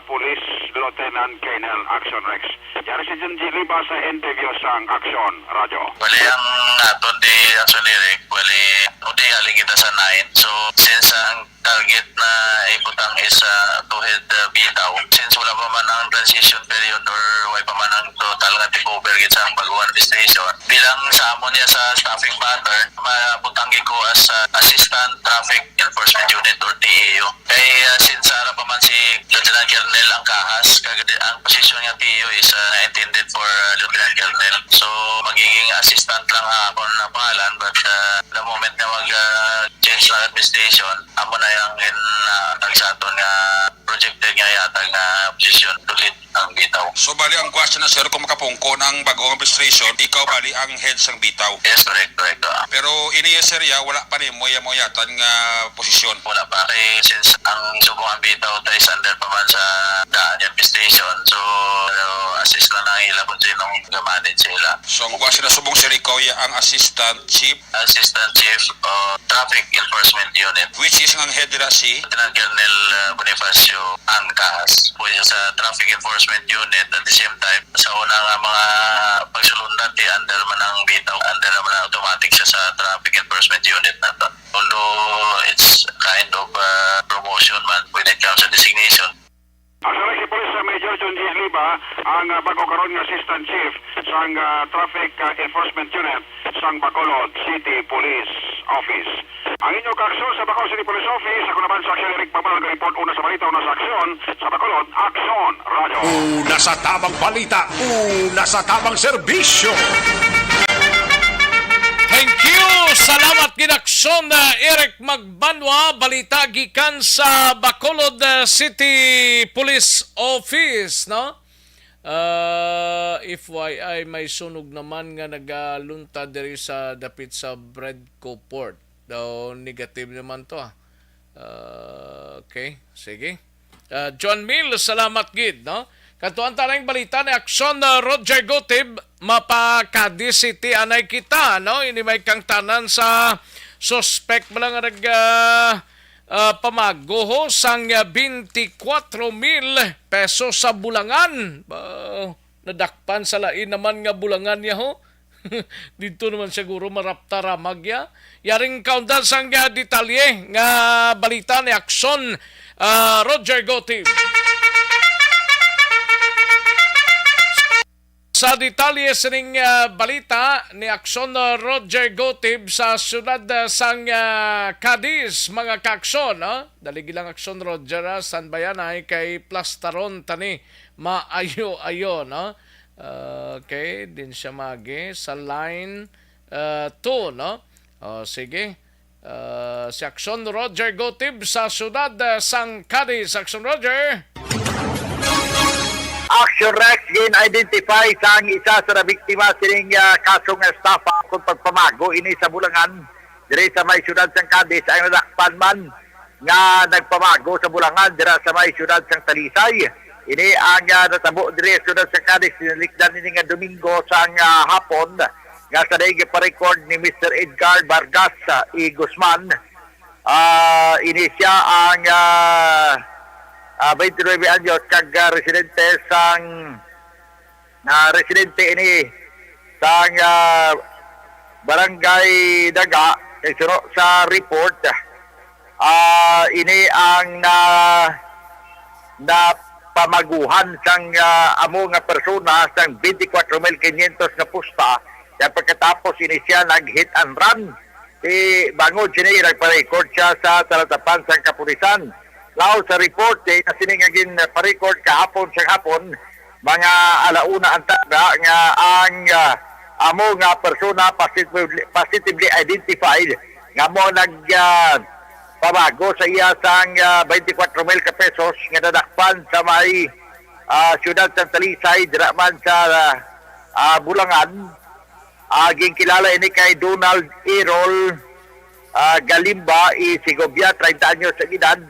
Police Lieutenant Colonel Action Rex. Yari si John G. Liba sa interview sang Action Radio.
Wali ang naton di Action Eric, wali udi haling kita sa 9. So since ang target na ibutang is to-head Bitaw, since wala pa man ang transition period or wala pa man ang total nga take-over sa baguhan administration, bilang sa amon niya sa staffing pattern, mabutangi ko as Assistant Traffic Enforcement Unit or TEU. Kaya since ara pa man si Lieutenant Colonel ang kahas, ang position niya TEU is intended for Lieutenant Colonel. So magiging assistant lang ako na pangalan, but the moment na mag-change ng administration, amo na yung nagsato nga projected nga yata nga position to lead ang Bitaw.
So bali ang question na sir, kung makapungko ng bagong administration, ikaw bali ang head sang Bitaw.
Yes, correct.
Pero ini sir wala pa ni mo yatan nga posisyon.
Wala pa kay since ang subong Bitaw tayo under pa man sa daan administration. So assist lang ang ila kung sinong ga-manage sila.
So ang question na subong sir, ikaw ang Assistant Chief
Traffic Enforcement Unit,
which is ang head nila si
Lieutenant Colonel Bonifacio Angkas. Pwede sa Traffic Enforcement Unit at the same time sa unang mga pagsulundan under man ang Bitaw, under man automatic siya sa Traffic Enforcement Unit na to. Although it's kind of promotion man when it comes to designation.
Asalay si Police Major John G. Liba ang bago karon nga Assistant Chief sang Traffic Enforcement Unit sang Bacolod City Police Office. Ang inyong kaaksyon sa Bacolod City Police Office, ako naman sa Action Eric Pagbalag, report una sa balita, una sa aksyon sa Bacolod Action Radio.
Una sa tamang balita, una sa tamang serbisyo.
Thank you! Salamat ginaksyon na Eric Magbanwa, balita gikan sa Bacolod City Police Office, no? FYI, may sunog naman nga nagalunta diri sa dapit sa Bredco Port. Daw negative naman to. Okay, sige. John Mill, salamat gid, no? Katuan talang balita ni Aksyon Roger Gotib, mapakadi city anay kita, no? Ini may kang tanan sa suspect mo lang pamagoho sang 24,000 pesos sa bulangan. Nadakpan sa lain naman nga bulangan niya ho. Dito naman siguro marapta ramag ya. Yaring kaundan sang detalye nga balita ni Aksyon Roger Gotib. Sa detalye sining balita ni Aksyon Roger Gotib sa syudad sang Cadiz, mga kaksyon, daligi lang Aksyon Roger, san bayan ay kay Plastaron tani maayo-ayo, no? Okay, din siya magi sa line 2, no? Sige. Si Aksyon Roger Gotib sa syudad sang Cadiz. Aksyon Roger.
Action Rex gin-identify sang isa sa nabiktima sining kasong estafa kung pagpamago ini sa Bulangan. Dire sa may syudad sang Cadiz ay nadakpan man nga nagpamago sa Bulangan dire sa may syudad sang Talisay. Ini ang natabo dire sa syudad sang Cadiz nilikdan ni nga Domingo sang hapon nga sa daig pa-record ni Mr. Edgar Vargas E. Guzman. Ini siya ang 29 anyos kag residente sang residente ini sang barangay Daga suro sa report. Ini ang na pamaguhan sang amo nga persona sang 24,500 na pusta kaya pagkatapos ini siya nag-hit and run. Bangod siya nagpa-record siya sa talatapan sang kapulisan. Lao sa report na siningagin pa-record kahapon sa hapon mga alauna ang taga nga ang amo nga persona positively identified nga mo pamago sa iya sang 24,000 ka pesos nga nadakpan sa may syudad ng Talisay diraman sa Bulangan. Kilala ini kay Donald Errol Galimba Segovia, 30 anyos sa edad.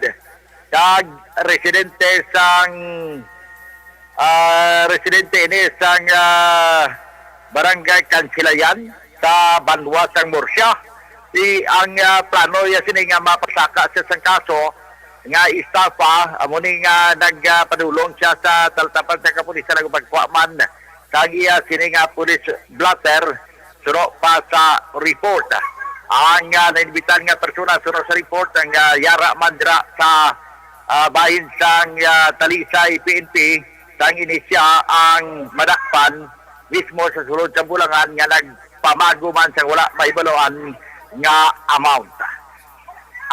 Kag residente ini sang barangay Kansilayan sa Banwa sang Murcia. Ang plano ya sini nga mapasaka sa sang kaso nga estafa amo ni nga nagpadulong siya sa talatapan sa kapulisan ng pagkuaman kag iya sini nga police blotter suro pa sa report. Ang nainbitan nga persona suro sa report ang Yara Mandra sa bahin sang Talisay PNP sang inisya ang madakpan mismo sa sulod sa Bulangan nga nagpamago man sang wala maibaloan nga amount.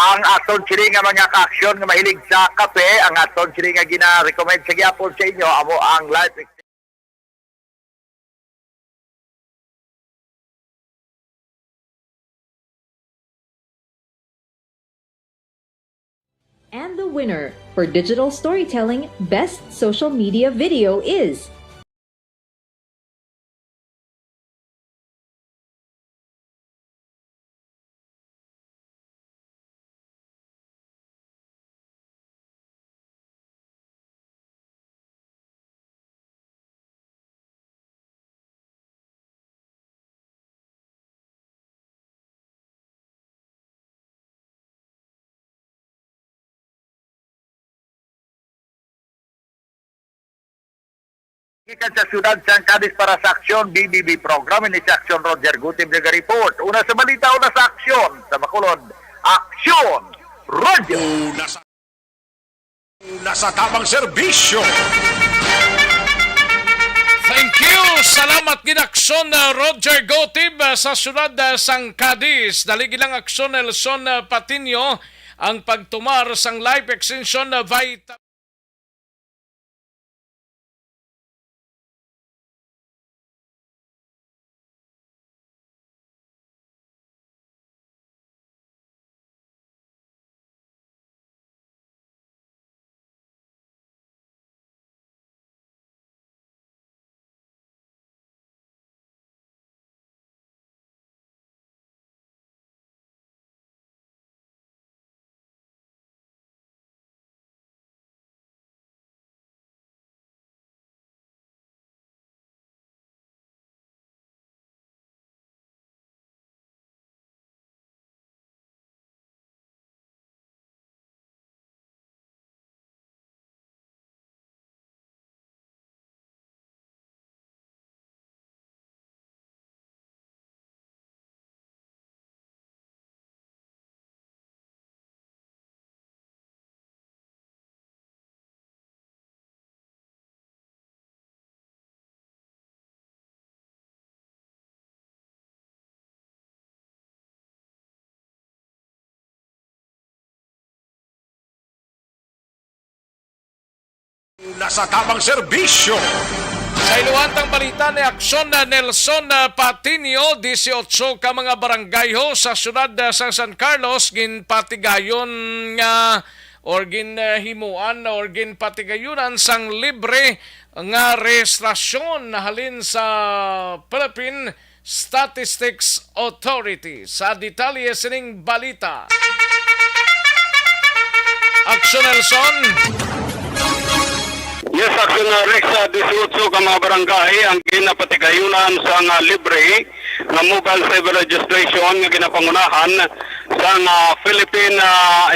Ang aton sini nga mga ka-aksyon nga mahilig sa kape, ang aton sini nga gina-recommend sa gyapon sa inyo amo ang life.
And the winner for Digital Storytelling Best Social Media Video is
Ikan sa syudad sang Cadiz para sa aksyon BBB program ini sa aksyon Roger Gotib nga report. Una sa balita, una sa aksyon sa Bacolod. Aksyon Roger.
Una sa tamang serbisyo.
Thank you. Salamat ginaksyon Roger Gotib sa syudad sang Cadiz. Daligi lang aksyon Nelson Patino ang pagtumar sang life extension vitamin
Nasa tamang serbisyo.
Sa iluhantang balita ni Aksyon na Nelson Patinio, 18 ka mga barangay ho sa syudad sa San Carlos ginpatigayon nga or ginhimuan or ginpatigayunan sang libre nga rehistrasyon na halin sa Philippine Statistics Authority. Sa detalye sining balita. Aksyon Nelson.
Yes, Aksyon Rex, 18 ka mga barangay ang ginapatigayunan sa nga libre nga mobile cyber registration nga ginapangunahan sa nga Philippine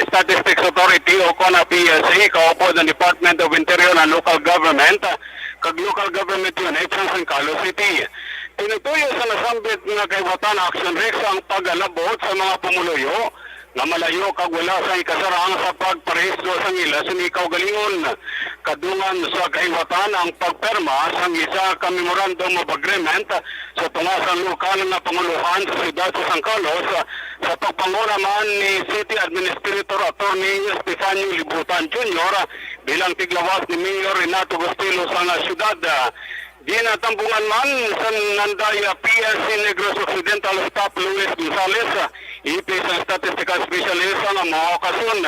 Statistics Authority o CONA PSA, kaupo ng Department of Interior and Local Government, kag Local Government Unit sa San Carlos City. Tinutuyo sa nasambit nga kaiwatan Aksyon Rex ang pag-alabot sa mga pumuluyo na malayo kag wala sa ikasarang sa pagparehistro sa ila sinikaw galingon. Kadungan sa kaiwatan ang pagperma sa isa ka Memorandum of Agreement sa tungasang lokal na panguluhan sa siyudad sa San Carlos sa pagpanguna man ni City Administrator Attorney Stefanio Libutan Jr. bilang tiglawas ni Mayor Renato Gustilo sa siyudad. Ginatambungan man sa Nandaya PSC Negros Occidental Staff Luis Gonzales, IP sa Statistical Specialist ang mga okasyon.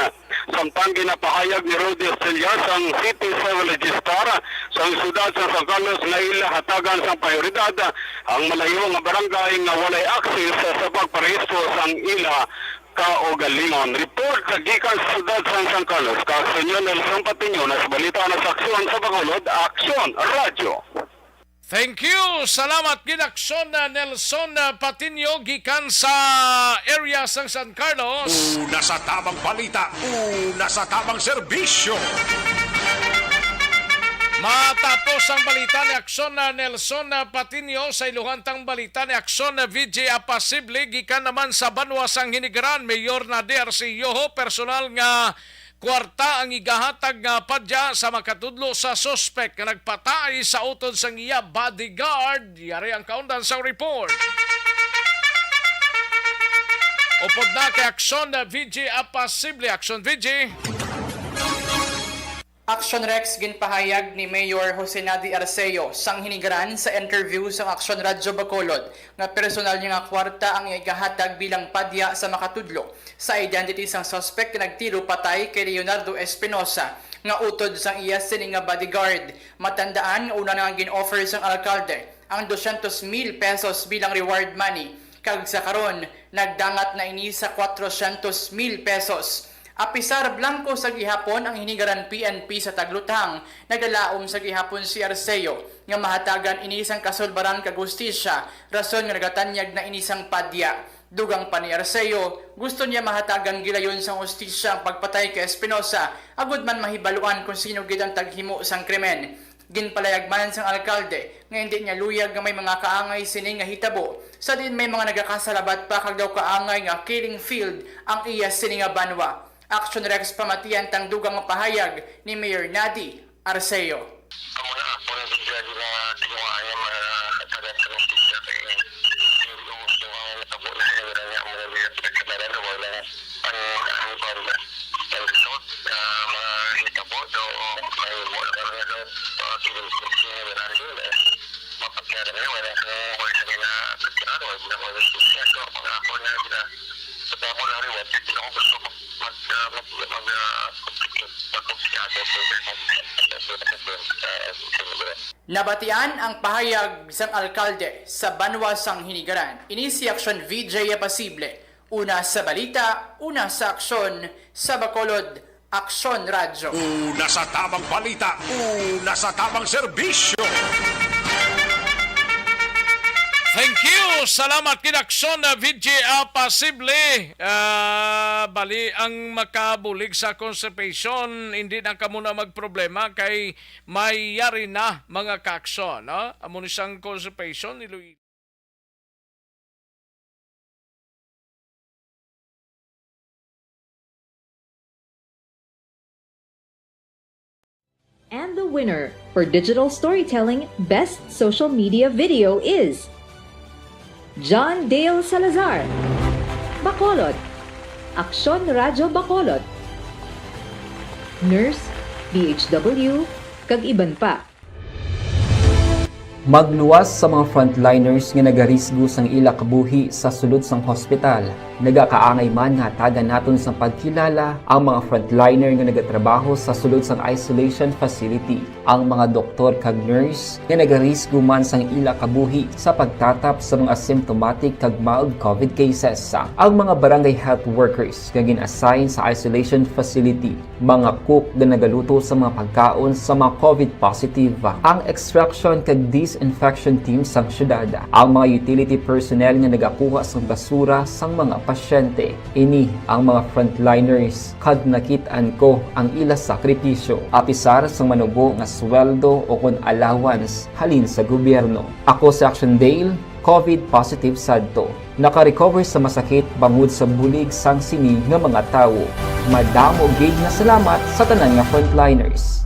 Samtang ginapahayag ni Rudy Estrellas ang City Civil Register sa siyudad sa San Carlos na ilahatagan sa prioridad ang malayo nga barangay nga walay access sa pagparehistro sang ila kaugalingon. Report sa gikan sa siyudad sa San Carlos, Kaksenyo Nelson Patinio, nas balita na sa aksyon sa Bacolod, Aksyon Radio.
Thank you. Salamat ginaksyon na Nelson Patinio gikan sa area sa San Carlos.
Una sa tamang balita, una sa tamang serbisyo.
Matapos ang balita ni Aksyon na Nelson Patinio sa iluhantang balita ni Aksyon na VJ Apasible gikan naman sa Banwa sang Hinigaran, Mayor na DRC Yoho, personal nga kwarta ang igahatag nga padya sa makatudlo sa suspect nga nagpatay sa utod sang iya bodyguard. Yari ang kaundan sa report. Upod na kay Aksyon na VJ Apasible. Aksyon VJ.
Aksyon Rex ginpahayag ni Mayor Jose Nadi Arceo sang Hinigaran sa interview sa Aksyon Radyo Bacolod nga personal niya nga kwarta ang igahatag bilang padya sa makatudlo sa identity sang suspect na nagtiro patay kay Leonardo Espinosa nga utod sang iya sini nga bodyguard. Matandaan nga una nga gin-offer sang alkalde ang 200,000 pesos bilang reward money kag sa karon nagdangat na ini sa 400,000 pesos. Apisar blanco sa gihapon ang Hinigaran PNP sa Taglutang. Nagalaom sa gihapon si Arceo nga mahatagan inisang kasulbaran kag hustisya rason nga nagatanyag na inisang padya. Dugang pa ni Arceo, gusto niya mahatagan gilayon sang hustisya ang pagpatay kay Espinosa agud man mahibaluan kung sino gid ang taghimo sang krimen. Ginpalayag man sang alkalde nga hindi niya luyag nga may mga kaangay sini nga hitabo. Sa din may mga nagakasalabat pa kag daw kaangay nga killing field ang iya sini nga Banwa. Aksyon Rex pamatian tang dugang mapahayag ni Mayor Nadi Arceo. Nabatian ang pahayag sang alkalde sa Banwa sang Hinigaran. Ini si Aksyon VJ Apasible. Una sa balita, una sa aksyon, sa Bacolod, Aksyon Radyo.
Una sa tamang balita, una sa tamang serbisyo.
Thank you. Salamat kinaksyon na VJ Apasible. Bali ang makabulig sa constipation, hindi na ka muna magproblema kay mayari na mga kaksyon. Amo ni sang constipation niluy.
And the winner for Digital Storytelling Best Social Media Video is John Dale Salazar, Bacolod, Aksyon Radyo Bacolod, Nurse, DHW, kag iban pa.
Magluwas sa mga frontliners nga nagarisgo sang ila kabuhi sa sulod sang hospital. Nagakaangay man nga tagan naton sa pagkilala ang mga frontliner nga nagatrabaho sa sulod sang isolation facility. Ang mga doktor kag nurse nga nagarisgo man sang ila kabuhi sa pagtatap sa mga asymptomatic kag mild COVID cases. Ang mga barangay health workers nga gin-assign sa isolation facility, mga cook nga nagaluto sa mga pagkaon sa mga COVID positive, ang extraction kag disinfection team sang syudad, ang mga utility personnel nga nagakuha sang basura sang mga pasyente. Ini ang mga frontliners kad nakitaan ko ang ila sakripisyo apisar sang manubo nga sweldo o kun allowance halin sa gobyerno. Ako si Action Dale, COVID positive sadto. Naka-recover sa masakit bangod sa bulig sang sini nga mga tawo. Madamo gid nga salamat sa tanan nga frontliners.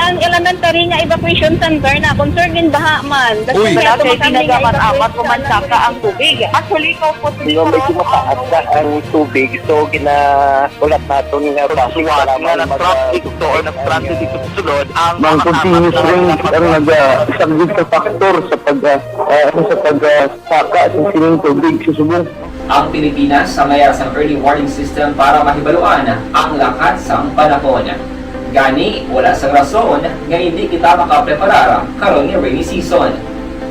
Ang elementary nga evacuation center na concern din baha man.
Uy,
Kasi pinagaman-apat pumansaka ang tubig. Actually, ko po
Yung medyo mataas na ang tubig, so ginaulat natin nga pasiwat nga na-traffic to or na-traffic dito sa sulod. Ang continuous ring ang nag-subject sa factor sa pagsaka sa sining tubig sa subong.
Ang Pilipinas sa mayroon sa early warning system para mahibaluan ang lakat sang panahon. Gani, wala sang rason nga hindi kita makapreparar karon ni rainy season.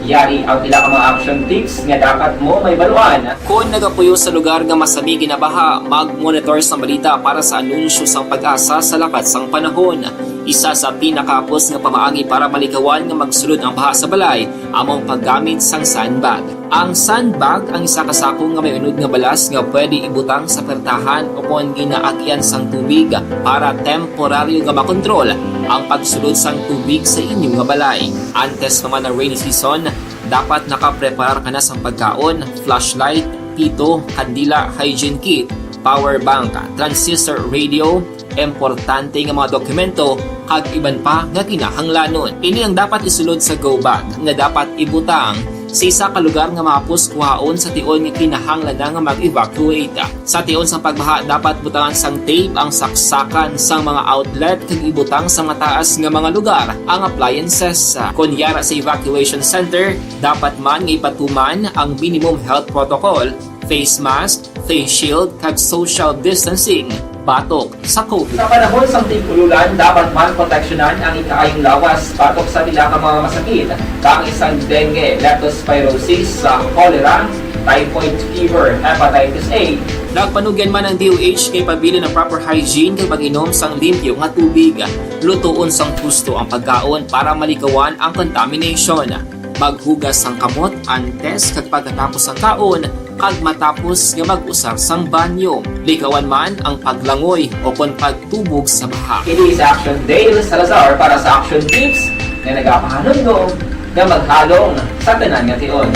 Yari ang pila ka mga action tips nga dapat mo may baluan. Kung nagapuyo sa lugar nga masabi ginabaha, mag-monitor sa balita para sa anunsyo sang pag-asa sa lakat sang panahon. Isa sa pinakapos nga pamaagi para malikawan nga magsulod ang baha sa balay, among paggamit sang sandbag. Ang sandbag ang isa kasako nga may unod nga balas nga pwede ibutang sa pertahan upon ginaagyan sang tubig para temporaryo nga makontrol ang pagsulod sang tubig sa inyong nga balay. Antes naman ng rainy season, dapat nakapreparar ka na sang pagkaon, flashlight, pito, kandila, hygiene kit, power bank, transistor radio, importante nga mga dokumento kag iban pa nga kinahanglanon. Ini ang dapat isulod sa go bag nga dapat ibutang sa isa ka lugar nga mapos kuhaon sa tion nga kinahanglan nga mag-evacuate. Sa tion sa pagbaha dapat butangan sang tape ang saksakan sang mga outlet kag ibutang sa mataas nga mga lugar ang appliances. Kunyara sa evacuation center, dapat man nga ipatuman ang minimum health protocol, face mask, face shield kag social distancing. Batok sa COVID. Sa panahon sa tigululan, dapat man proteksyonan ang ikaayong lawas batok sa nila ka mga masakit. Kang isang dengue, leptospirosis, cholera, typhoid fever, hepatitis A. Nagpanugyan man ang DOH kay pabili ng proper hygiene kay pag-inom sang limpyo nga tubig. Lutuon sang gusto ang pagkaon para malikawan ang contamination. Maghugas sang kamot antes kag pagkatapos ang kaon kag matapos nga mag-usar sang banyo. Likawan man ang paglangoy o kon pagtubog sa baha. It is Action Dale Salazar para sa Action Tips na nagapahanundong nga maghalong sa tanan nga tion.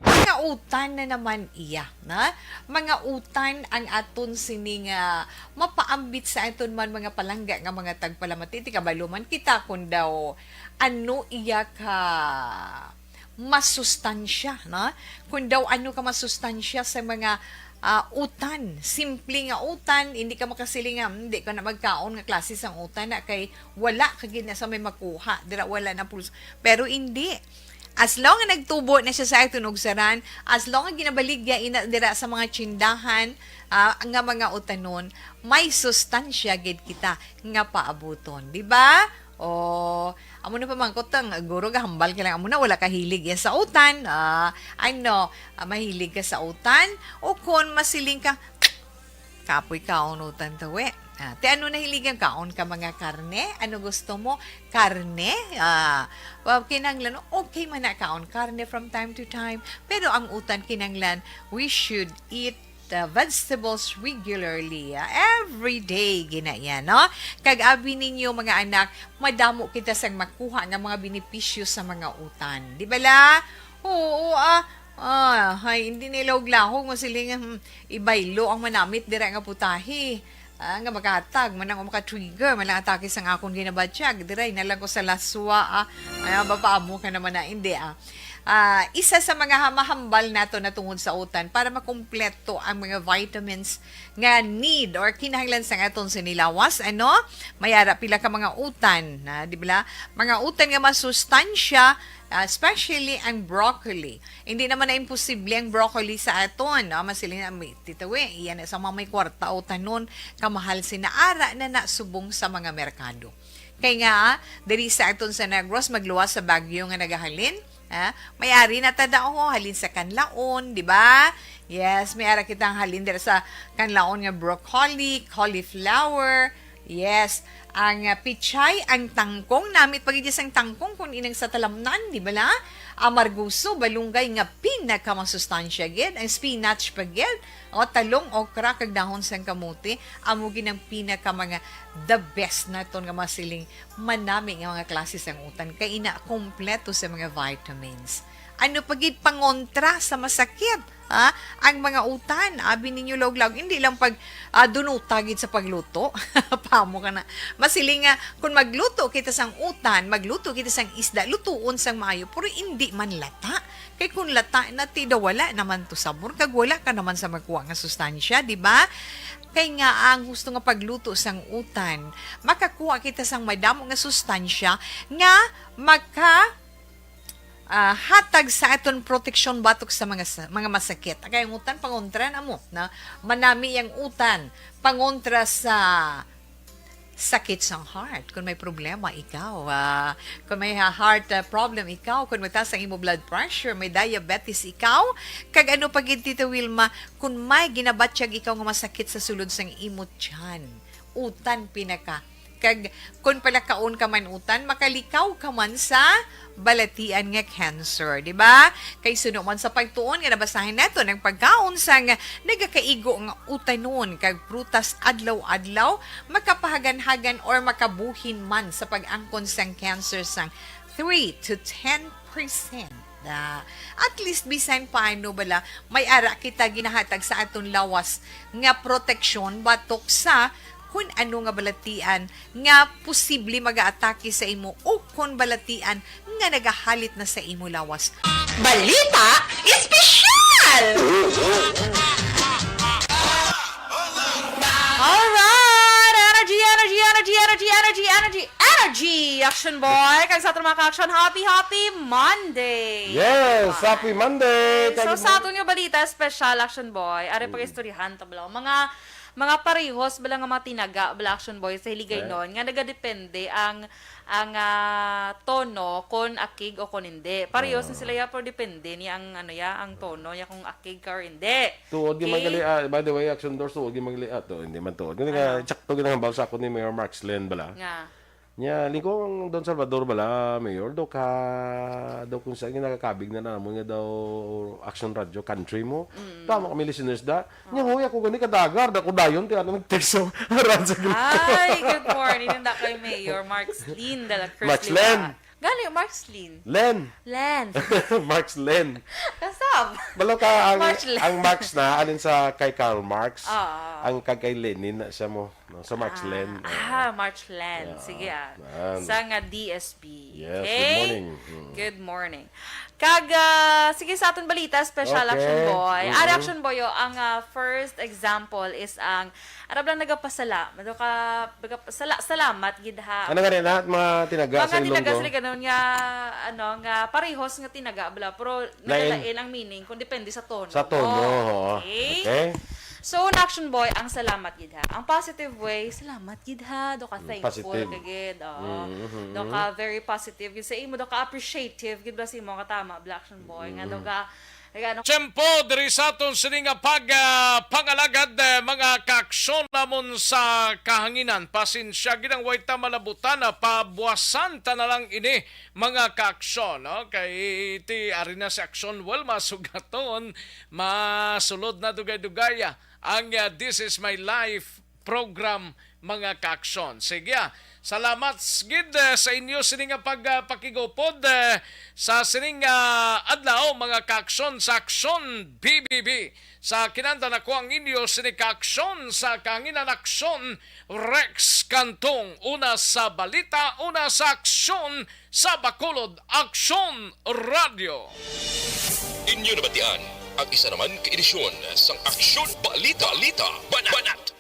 Mga utan na naman iya, na? Mga utan ang aton sining mapaambit sa aton man mga palangga nga mga tagpalamatiti kabaluman kita kun daw ano iya ka masustansya, na? Kung daw ano ka masustansya sa mga utan, simple nga utan, hindi ka makasilingan, hindi ka na magkaon nga klase sang utan na kay wala ka gina sa may makuha, dira wala na pulso. Pero hindi. As long as nagtubo na siya sa tunog saran, as long as ginabaligya ina dira sa mga tsindahan, nga mga utanon, may sustansya gid kita nga paabuton, di ba? O, amo na pamangkot ang guro ka hambal ka lang, amo na wala ka hilig yan sa utan, mahilig ka sa utan, o kung masiling ka, kapoy kaon utan tawe. Te ano nahiligan kaon ka mga karne? Ano gusto mo? Karne? Kinanglan, okay man na kaon karne from time to time. Pero ang utan kinanglan, we should eat vegetables regularly. Every day, ginaya, no? Kag-abi ninyo, mga anak, madamo kita sang makuha ng mga benepisyo sa mga utan. Di ba la? Oo, hindi nilawag-lahog, masiling ibaylo ang manamit, dira nga putahi. Nga makatag, manang maka-trigger, manang atake sang akong ginabatsyag, dira, nalang ko sa laswa, bapaamo ka naman na, hindi, isa sa mga mahambal nato na tungod sa utan para makumpleto ang mga vitamins nga need or kinahanglan sa aton sinilawas. Ano? Mayara pila ka mga utan, di ba? Mga utan nga masustansya, especially ang broccoli. Hindi naman na imposible ang broccoli sa aton. No? Masiling na titawi. Iyan sa mga may kwarta o tanon, kamahal sinaara na nasubong sa mga merkado. Kaya nga, diri sa aton sa Negros, magluwas sa Bagyo nga nagahalin. May-ari na tadao, halin sa kanlaon, di ba? Yes, may-ari kitang halin diri sa kanlaon nga broccoli, cauliflower, yes, ang pichay, ang tangkong, namit pagigis ang tangkong kung inang sa talamnan, di ba la? Amarguso, balunggay nga pinakamasustansya gid, ang spinach pa gid, o talong, okra, kag dahon sang kamuti, amugin ang pinaka mga the best na ito nga masiling manami nga mga klase sang utan, kay ina kompleto sa mga vitamins. Ano pagid pangontra sa masakit? Ang mga utan, abi ninyo log-log, hindi lang pag dunutagid sa pagluto. Pamo ka na. Masiling nga, kung magluto kita sang utan, magluto kita sang isda, lutuon sang maayo, pero hindi man lata. Kay kung lata na tida, wala naman to sabor, kag wala ka naman sa magkuha nga sustansya, di ba? Kay nga ang gusto nga pagluto sang utan, makakuha kita sang madamo nga sustansya nga hatag sa aton proteksyon batok sa mga masakit. Kaya ang utan, pangontra na mo. Na manami ang utan, pangontra sa sakit sa heart. Kung may problema, ikaw. Kung may heart problem, ikaw. Kung mataas ang imo blood pressure, may diabetes, ikaw. Kag ano pag Tita Wilma, kung may ginabatsyag ikaw nga masakit sa sulod sang imo tiyan, utan pinaka. Kag kung palakaon ka man utan, makalikaw ka man sa balatian nga cancer, di ba? Kay suno man sa pagtuon nga nabasahin nato ng pagkaon sang nagakaigo nga utanon kag prutas adlaw-adlaw, makapahagan-hagan or makabuhin man sa pag-angkon sang cancer sang 3 to 10%. At least bisan paano bala may ara kita ginahatag sa aton lawas nga proteksyon batok sa kung ano nga balatian nga posible mag-aatake sa imo o kung balatian nga nagahalit na sa imo lawas. Balita Espesyal!
Alright! Energy! Action boy! Kag sa ato mga ka-action, happy Monday!
Yes! Happy Monday!
So sa ato nga balita, special action boy, ari pag-istoryahan tablaw. Mga parehos bala nga mga tinaga bala action boy sa hiligay noon nga nagadepende ang tono kon akig o kon hindi. Parehos na sila ya pero depende ni ang ang tono ya kung akig ka or hindi.
Tuod gi magali by the way action doors tuod gi magali hindi man tuod. Kundi nga tsakto gid ang balsa ko ni Mayor Mark Slen bala. Nga. Nya lingkong Don Salvador bala mayor do kung sa nakakabig na namon nga daw Action Radio country mo. Tama kami listeners da. Nya hoy ako gani kadagar da ko dayon ti ano nagtekso aran sa grupo.
Ay, good morning nanda kay Mayor Mark Slen dala
Mark Slen.
Gali Mark Slen.
Len. Mark Slen.
Kasab.
Balo ka ang Marx na alin sa kay Karl Marx. Ang kay Lenin na siya mo. No? Sa Marx Len.
Marx Len. Sige sa nga DSP.
Yes,
okay?
good morning.
Good morning. Kag, sige sa aton balita, special action boy. Ari action boy, ang first example is ang arab lang salamat gid ha.
Ano nga rin mga tinaga sa Ilonggo? Mga tinaga
sila ganun nga parehos nga tinaga bla pero nagalain ang meaning kung depende sa tono.
Sa tono. Okay.
So, an action boy, ang salamat gid ha. Ang positive way, salamat gid ha. Do ka thankful kagid. Do ka very positive. Gid sa imo, do ka appreciative. Gid ba sa imo katama, black action boy. Nga do ka
Tiyempo, diri sa aton sininga pangalagad mga kaaksyon namon sa kahanginan. Pasensya ginang wayta malabutan na pabuwasan ta na lang ini mga kaaksyon. No? Kay iti arena sa aksyon, well, masugaton, masulod na dugay-dugaya ang This Is My Life program mga kaaksyon. Sige, salamat gid sa inyo sininga pagpakigopod sa sininga adlaw mga kaaksyon sa Aksyon BBB. Sa kinanta na ko ang inyo sining kaaksyon sa Kahanginan Aksyon Rex Kantong. Una sa balita, una sa aksyon sa Bacolod Aksyon Radio.
Inyo nabatian ang isa naman ka edisyon sang Aksyon Balita Banat.